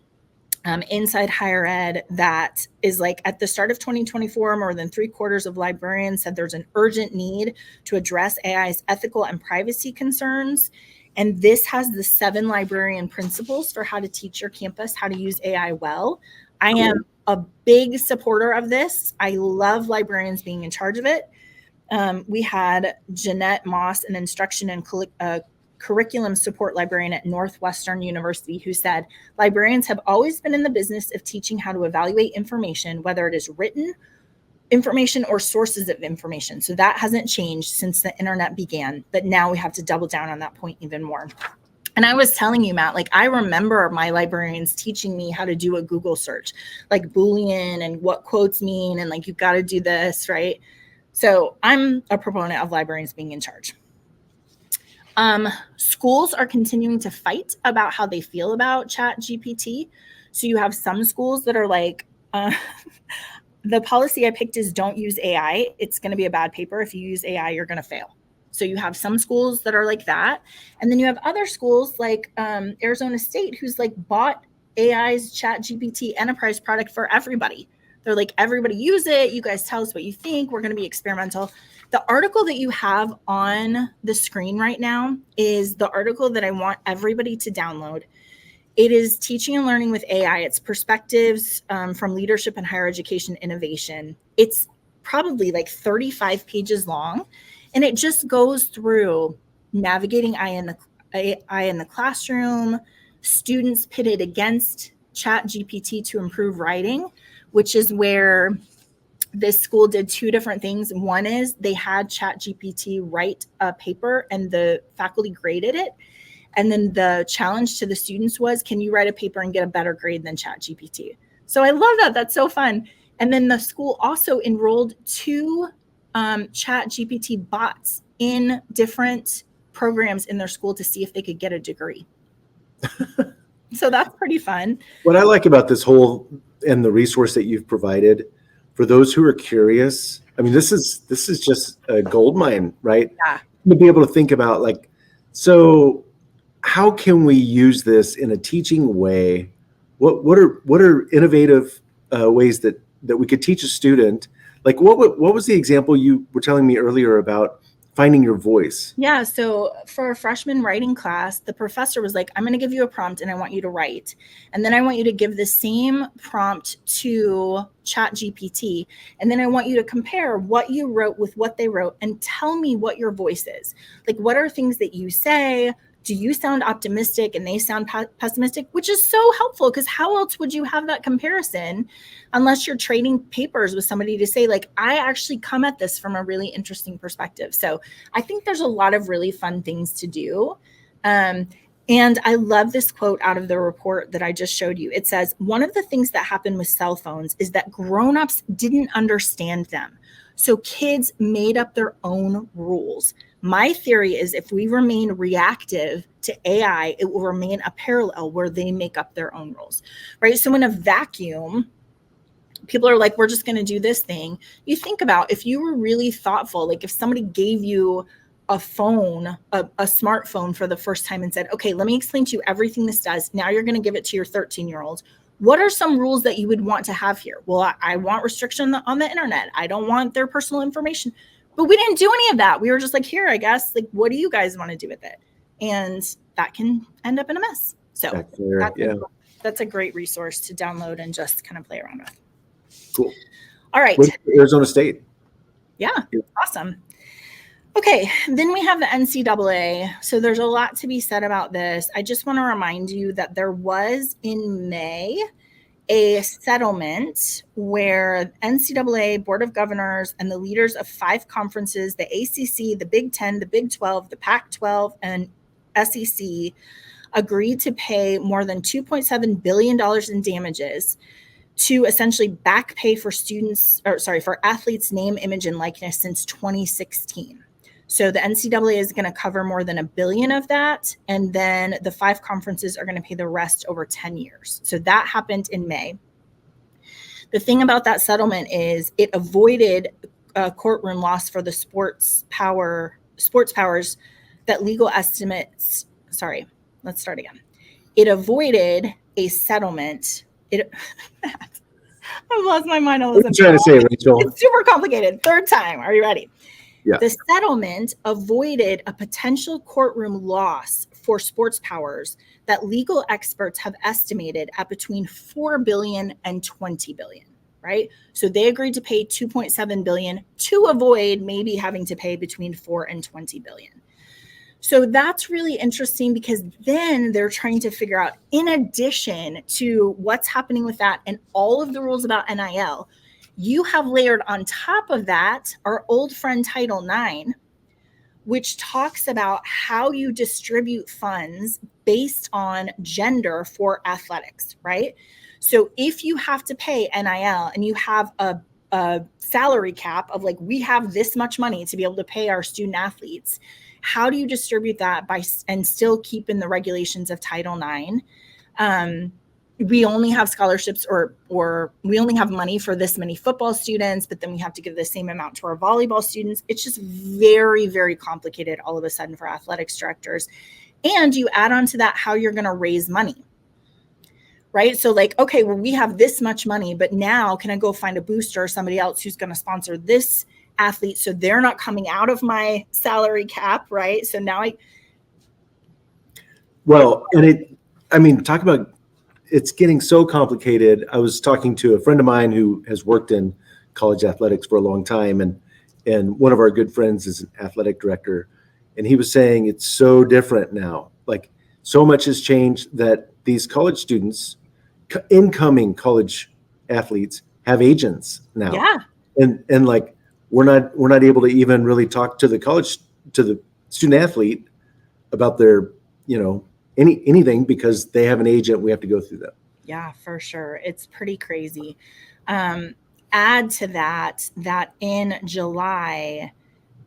inside higher ed that is like, at the start of 2024, more than 3/4 of librarians said there's an urgent need to address AI's ethical and privacy concerns. And this has the 7 librarian principles for how to teach your campus how to use AI well. I am a big supporter of this. I love librarians being in charge of it. We had Jeanette Moss, an instruction and curriculum support librarian at Northwestern University, who said, librarians have always been in the business of teaching how to evaluate information, whether it is written information or sources of information. So that hasn't changed since the internet began, but now we have to double down on that point even more. And I was telling you, Matt, like I remember my librarians teaching me how to do a Google search, like Boolean and what quotes mean, and like, you've got to do this, right? So I'm a proponent of librarians being in charge. Schools are continuing to fight about how they feel about ChatGPT. So you have some schools that are like, the policy I picked is don't use AI. It's going to be a bad paper. If you use AI, you're going to fail. So you have some schools that are like that. And then you have other schools like Arizona State, who's like bought AI's ChatGPT enterprise product for everybody. They're like, everybody use it. You guys tell us what you think. We're going to be experimental. The article that you have on the screen right now is the article that I want everybody to download. It is Teaching and Learning with AI. It's perspectives from leadership and higher education innovation. It's probably like 35 pages long, and it just goes through navigating AI in the classroom, students pitted against ChatGPT to improve writing, which is where this school did 2 different things. One is they had ChatGPT write a paper and the faculty graded it. And then the challenge to the students was, can you write a paper and get a better grade than ChatGPT? So I love that. That's so fun. And then the school also enrolled 2 ChatGPT bots in different programs in their school to see if they could get a degree. So that's pretty fun. What I like about this whole and the resource that you've provided for those who are curious, I mean, this is just a gold mine, right? Yeah. To be able to think about like, so how can we use this in a teaching way? What are innovative ways that we could teach a student? Like what was the example you were telling me earlier about finding your voice? Yeah. So for a freshman writing class, the professor was like, I'm going to give you a prompt and I want you to write. And then I want you to give the same prompt to ChatGPT. And then I want you to compare what you wrote with what they wrote and tell me what your voice is. Like, what are things that you say? Do you sound optimistic and they sound pessimistic, which is so helpful because how else would you have that comparison unless you're trading papers with somebody to say, like, I actually come at this from a really interesting perspective. So I think there's a lot of really fun things to do. And I love this quote out of the report that I just showed you. It says, one of the things that happened with cell phones is that grownups didn't understand them. So kids made up their own rules. My theory is if we remain reactive to AI, it will remain a parallel where they make up their own rules, right? So in a vacuum, people are like, we're just going to do this thing. You think about if you were really thoughtful, like if somebody gave you a phone, a smartphone for the first time and said, okay, let me explain to you everything this does. Now you're going to give it to your 13-year-old. What are some rules that you would want to have here? Well, I want restriction on the internet. I don't want their personal information. But we didn't do any of that. We were just like, here, I guess, like, what do you guys want to do with it? And that can end up in a mess. So that's a great resource to download and just kind of play around with. Cool. All right. Arizona State. Yeah. Awesome. Okay. Then we have the NCAA. So there's a lot to be said about this. I just want to remind you that there was in May a settlement where NCAA, Board of Governors, and the leaders of 5 conferences, the ACC, the Big 10, the Big 12, the Pac-12, and SEC, agreed to pay more than $2.7 billion in damages to essentially back pay for for athletes' name, image, and likeness since 2016. So the NCAA is going to cover more than $1 billion of that. And then the 5 conferences are going to pay the rest over 10 years. So that happened in May. The thing about that settlement is it avoided a courtroom loss for the sports powers that legal estimates. Sorry, let's start again. It avoided a settlement. I've lost my mind. What are you trying to say, Rachel? It's super complicated. Third time. Are you ready? Yeah. The settlement avoided a potential courtroom loss for sports powers that legal experts have estimated at between $4 billion and $20 billion, right? So they agreed to pay $2.7 billion to avoid maybe having to pay between $4 and $20 billion. So that's really interesting because then they're trying to figure out, in addition to what's happening with that and all of the rules about NIL, you have layered on top of that our old friend Title IX, which talks about how you distribute funds based on gender for athletics, right? So if you have to pay NIL and you have a salary cap of like, we have this much money to be able to pay our student athletes, how do you distribute that and still keep in the regulations of Title IX? We only have scholarships or we only have money for this many football students, but then we have to give the same amount to our volleyball students. It's just very, very complicated all of a sudden for athletics directors. And you add on to that how you're going to raise money, right? So like, okay, well, we have this much money, but now can I go find a booster or somebody else who's going to sponsor this athlete so they're not coming out of my salary cap, right? So now talk about, it's getting so complicated. I was talking to a friend of mine who has worked in college athletics for a long time, and one of our good friends is an athletic director, and he was saying it's so different now. Like, so much has changed that these college students, incoming college athletes, have agents now. Yeah. And like, we're not able to even really talk to the student athlete about their, anything because they have an agent. We have to go through that. Yeah, for sure. It's pretty crazy. Add to that in July,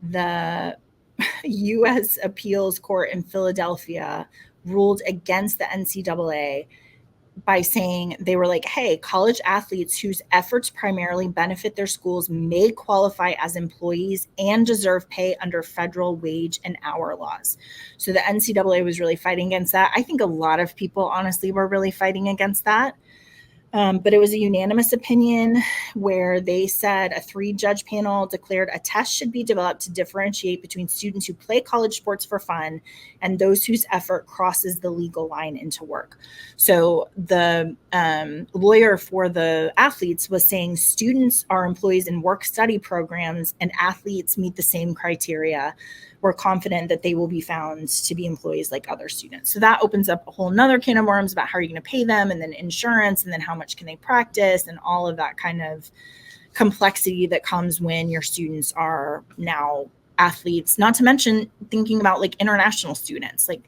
the U.S. Appeals Court in Philadelphia ruled against the NCAA, by saying, they were like, hey, college athletes whose efforts primarily benefit their schools may qualify as employees and deserve pay under federal wage and hour laws. So the NCAA was really fighting against that. I think a lot of people honestly were really fighting against that. But it was a unanimous opinion where they said a 3-judge panel declared a test should be developed to differentiate between students who play college sports for fun and those whose effort crosses the legal line into work. So the lawyer for the athletes was saying students are employees in work-study programs and athletes meet the same criteria. We're confident that they will be found to be employees like other students. So that opens up a whole nother can of worms about how are you going to pay them, and then insurance, and then how much can they practice, and all of that kind of complexity that comes when your students are now athletes, not to mention thinking about like international students. Like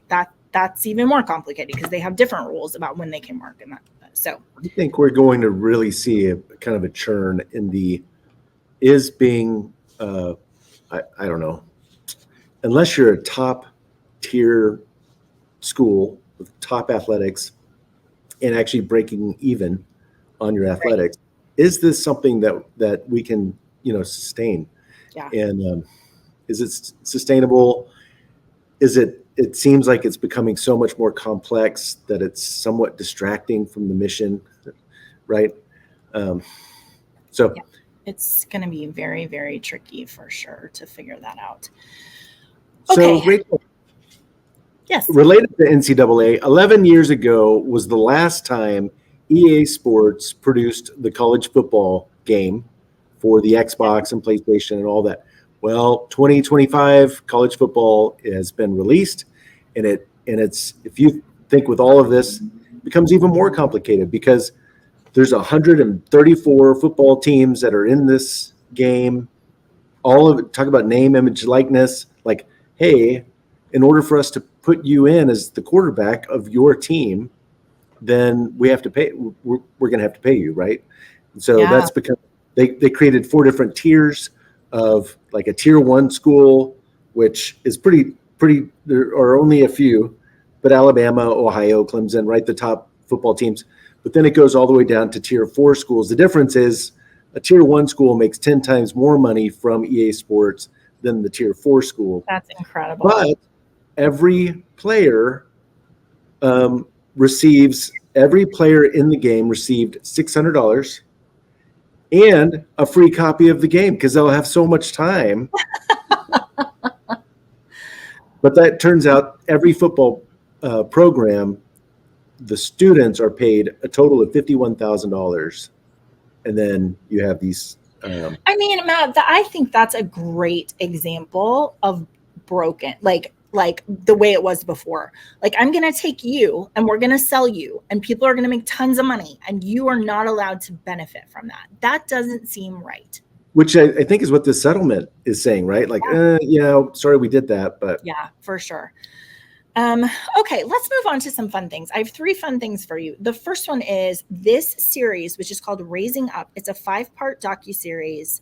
that's even more complicated because they have different rules about when they can work and that. So I think we're going to really see a kind of a churn in I don't know, unless you're a top tier school with top athletics and actually breaking even on your athletics, is this something that we can, sustain? Yeah. And is it sustainable? It seems like it's becoming so much more complex that it's somewhat distracting from the mission, right? So it's going to be very, very tricky for sure to figure that out. So, Okay. Rachel, yes. Related to NCAA, 11 years ago was the last time EA Sports produced the college football game for the Xbox and PlayStation and all that. Well, 2025 college football has been released, and it's, if you think with all of this, it becomes even more complicated because there's 134 football teams that are in this game. All of it, talk about name, image, likeness, like, hey, in order for us to put you in as the quarterback of your team, then we have to pay. We're going to have to pay you, right? And so that's because they created 4 different tiers of like a tier 1 school, which is pretty. There are only a few, but Alabama, Ohio, Clemson, right, the top football teams. But then it goes all the way down to tier 4 schools. The difference is a tier 1 school makes 10 times more money from EA Sports than the tier 4 school. That's incredible. But every player in the game received $600 and a free copy of the game because they'll have so much time. But that turns out every football program, the students are paid a total of $51,000. And then you have these. I mean, Matt, I think that's a great example of broken, like the way it was before. Like, I'm going to take you and we're going to sell you and people are going to make tons of money and you are not allowed to benefit from that. That doesn't seem right. Which I think is what the settlement is saying, right? Like, sorry we did that, but. Yeah, for sure. Okay, let's move on to some fun things. I have 3 fun things for you. The first one is this series, which is called Raising Up. It's a 5-part docuseries.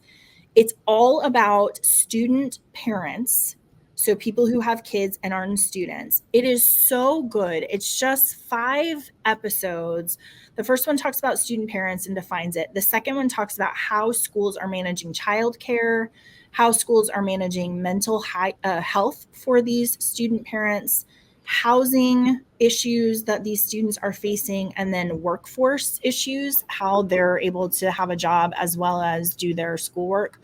It's all about student parents, so people who have kids and aren't students. It is so good. It's just 5 episodes. The first one talks about student parents and defines it. The second one talks about how schools are managing childcare, how schools are managing mental health for these student parents, housing issues that these students are facing, and then workforce issues, how they're able to have a job as well as do their schoolwork.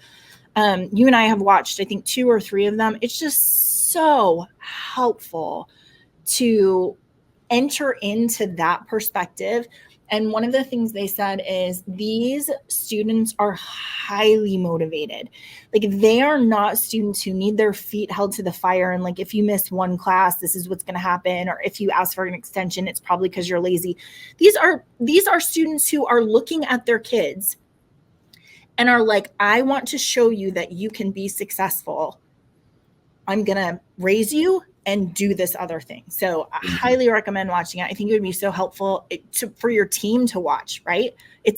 You and I have watched, I think, 2 or 3 of them. It's just so helpful to enter into that perspective. And one of the things they said is these students are highly motivated. Like, they are not students who need their feet held to the fire. And like, if you miss one class, this is what's going to happen. Or if you ask for an extension, it's probably because you're lazy. These are students who are looking at their kids and are like, I want to show you that you can be successful. I'm going to raise you and do this other thing. So I highly recommend watching it. I think it would be so helpful for your team to watch, right?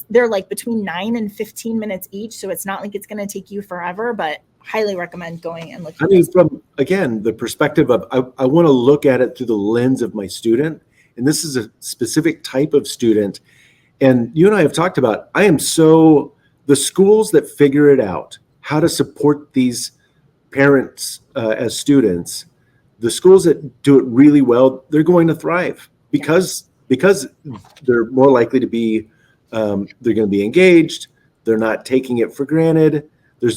They're like between 9 and 15 minutes each. So it's not like it's going to take you forever, but highly recommend going and looking. I mean, from, again, the perspective of, I want to look at it through the lens of my student And this is a specific type of student. And you and I have talked about, the schools that figure it out, how to support these parents as students, the schools that do it really well, they're going to thrive because they're more likely to be, they're going to be engaged. They're not taking it for granted. They're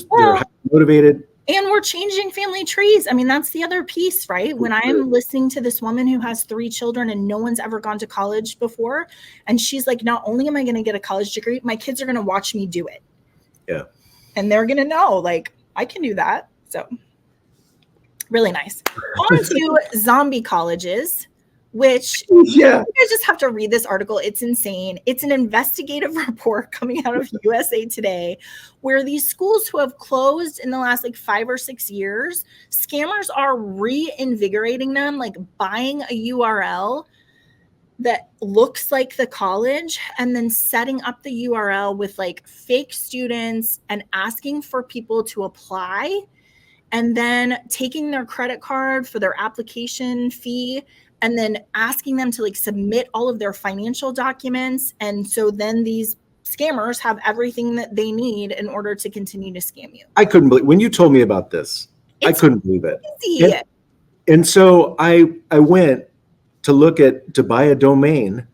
motivated. And we're changing family trees. I mean, that's the other piece, right? When I'm listening to this woman who has 3 children and no one's ever gone to college before, and she's like, not only am I going to get a college degree, my kids are going to watch me do it. Yeah. And they're going to know, like, I can do that. So really nice. On to zombie colleges, which you guys just have to read this article. It's insane. It's an investigative report coming out of USA Today where these schools who have closed in the last like 5 or 6 years, scammers are reinvigorating them, like buying a URL that looks like the college and then setting up the URL with like fake students and asking for people to apply and then taking their credit card for their application fee and then asking them to like submit all of their financial documents. And so then these scammers have everything that they need in order to continue to scam you. I couldn't believe when you told me about this. I couldn't believe it. Easy. And so I went to buy a domain.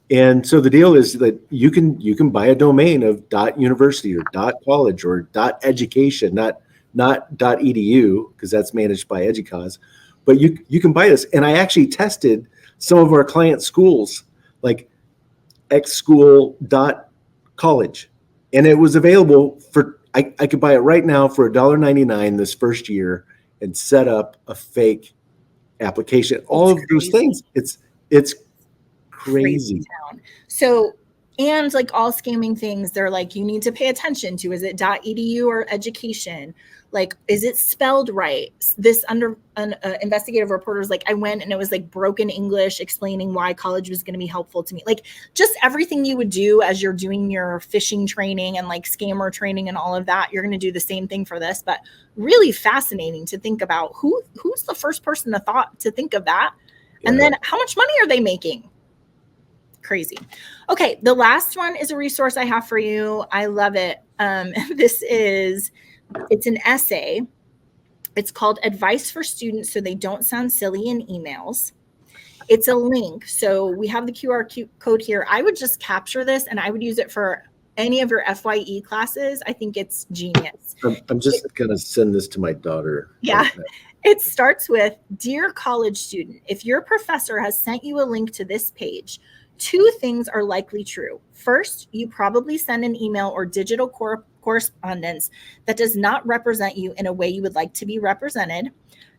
And so the deal is that you can buy a domain of .university or .college or .education, not .edu, because that's managed by Educause. But you can buy this. And I actually tested some of our client schools, like xschool.college. And it was available I could buy it right now for $1.99 this first year and set up a fake application. All of those things. It's crazy. So, and like all scamming things, they're like, you need to pay attention to, is it .edu or education? Like, is it spelled right? This investigative reporter's like, I went and it was like broken English explaining why college was going to be helpful to me. Like just everything you would do as you're doing your phishing training and like scammer training and all of that, you're going to do the same thing for this. But really fascinating to think about who's the first person to think of that. Yeah. And then how much money are they making? Crazy. Okay. The last one is a resource I have for you. I love it. It's an essay. It's called Advice for Students So They Don't Sound Silly in Emails. It's a link. So we have the QR code here. I would just capture this and I would use it for any of your FYE classes. I think it's genius. I'm just going to send this to my daughter. Yeah. It starts with, Dear college student, if your professor has sent you a link to this page, 2 things are likely true. First, you probably send an email or digital correspondence that does not represent you in a way you would like to be represented.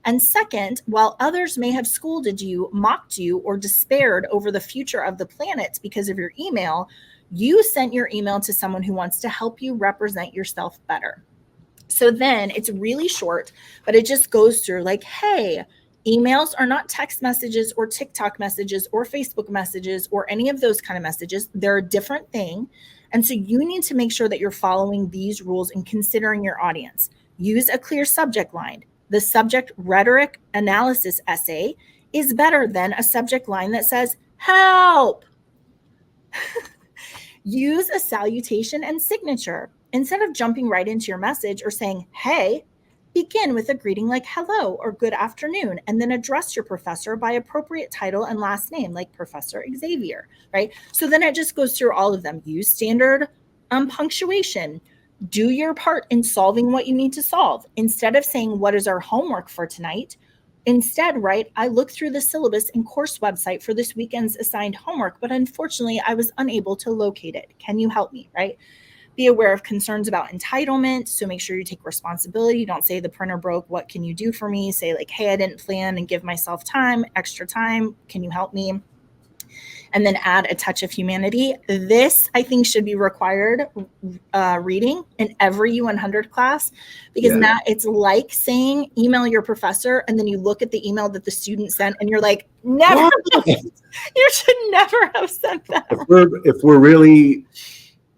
And second, while others may have scolded you, mocked you, or despaired over the future of the planet because of your email, you sent your email to someone who wants to help you represent yourself better. So then it's really short, but it just goes through like, hey, emails are not text messages or TikTok messages or Facebook messages or any of those kind of messages. They're a different thing. And so you need to make sure that you're following these rules and considering your audience. Use a clear subject line. The subject rhetoric analysis essay is better than a subject line that says, help. Use a salutation and signature. Instead of jumping right into your message or saying, hey, begin with a greeting like hello or good afternoon, and then address your professor by appropriate title and last name, like Professor Xavier, right? So then it just goes through all of them. Use standard punctuation. Do your part in solving what you need to solve. Instead of saying, what is our homework for tonight? Instead, write, I looked through the syllabus and course website for this weekend's assigned homework, but unfortunately, I was unable to locate it. Can you help me, right? Be aware of concerns about entitlement. So make sure you take responsibility. Don't say the printer broke. What can you do for me? Say like, hey, I didn't plan and give myself extra time. Can you help me? And then add a touch of humanity. This, I think, should be required reading in every U100 class, because now it's like saying email your professor, and then you look at the email that the student sent and you're like, never, you should never have sent that. If we're really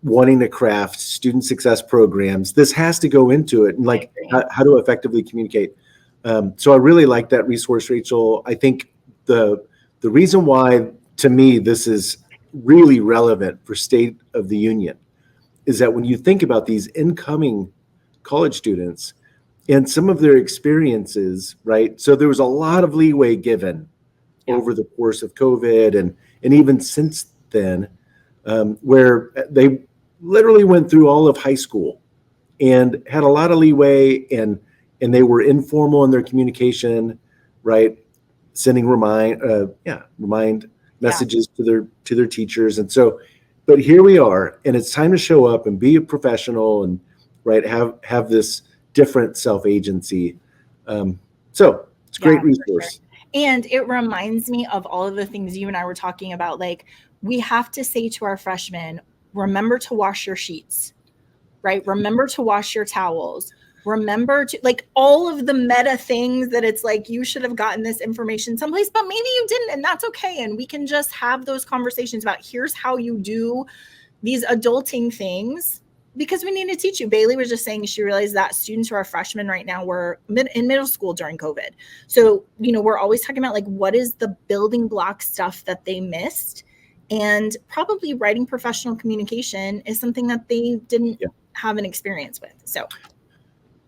wanting to craft student success programs, this has to go into it, and like how to effectively communicate. So I really like that resource, Rachel. I think the reason why to me, this is really relevant for State of the Union, is that when you think about these incoming college students and some of their experiences, right? So there was a lot of leeway given over the course of COVID and even since then, where they literally went through all of high school and had a lot of leeway, and they were informal in their communication, right? Sending remind messages to their teachers. And so, but here we are, and it's time to show up and be a professional and right have this different self-agency. So it's a great resource. Sure. And it reminds me of all of the things you and I were talking about. Like, we have to say to our freshmen, remember to wash your sheets, right? Remember to wash your towels. Remember to, like, all of the meta things that it's like, you should have gotten this information someplace, but maybe you didn't, and that's okay. And we can just have those conversations about, here's how you do these adulting things, because we need to teach you. Bailey was just saying she realized that students who are freshmen right now were in middle school during COVID. So, we're always talking about, like, what is the building block stuff that they missed? And probably writing professional communication is something that they didn't have an experience with. So,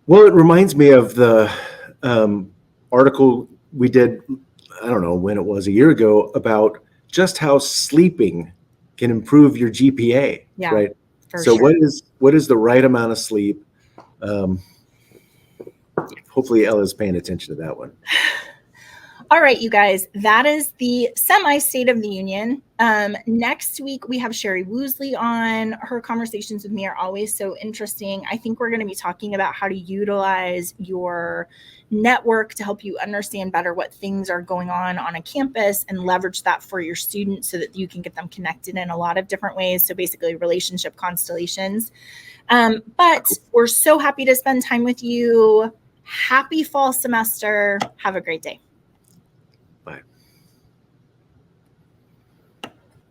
well, it reminds me of the article we did, I don't know when it was, a year ago, about just how sleeping can improve your GPA, right? So sure. What is the right amount of sleep? Hopefully Ella's paying attention to that one. All right, you guys, that is the semi-State of the Union. Next week, we have Sherry Woosley on. Her conversations with me are always so interesting. I think we're going to be talking about how to utilize your network to help you understand better what things are going on a campus and leverage that for your students so that you can get them connected in a lot of different ways. So basically relationship constellations. But we're so happy to spend time with you. Happy fall semester. Have a great day.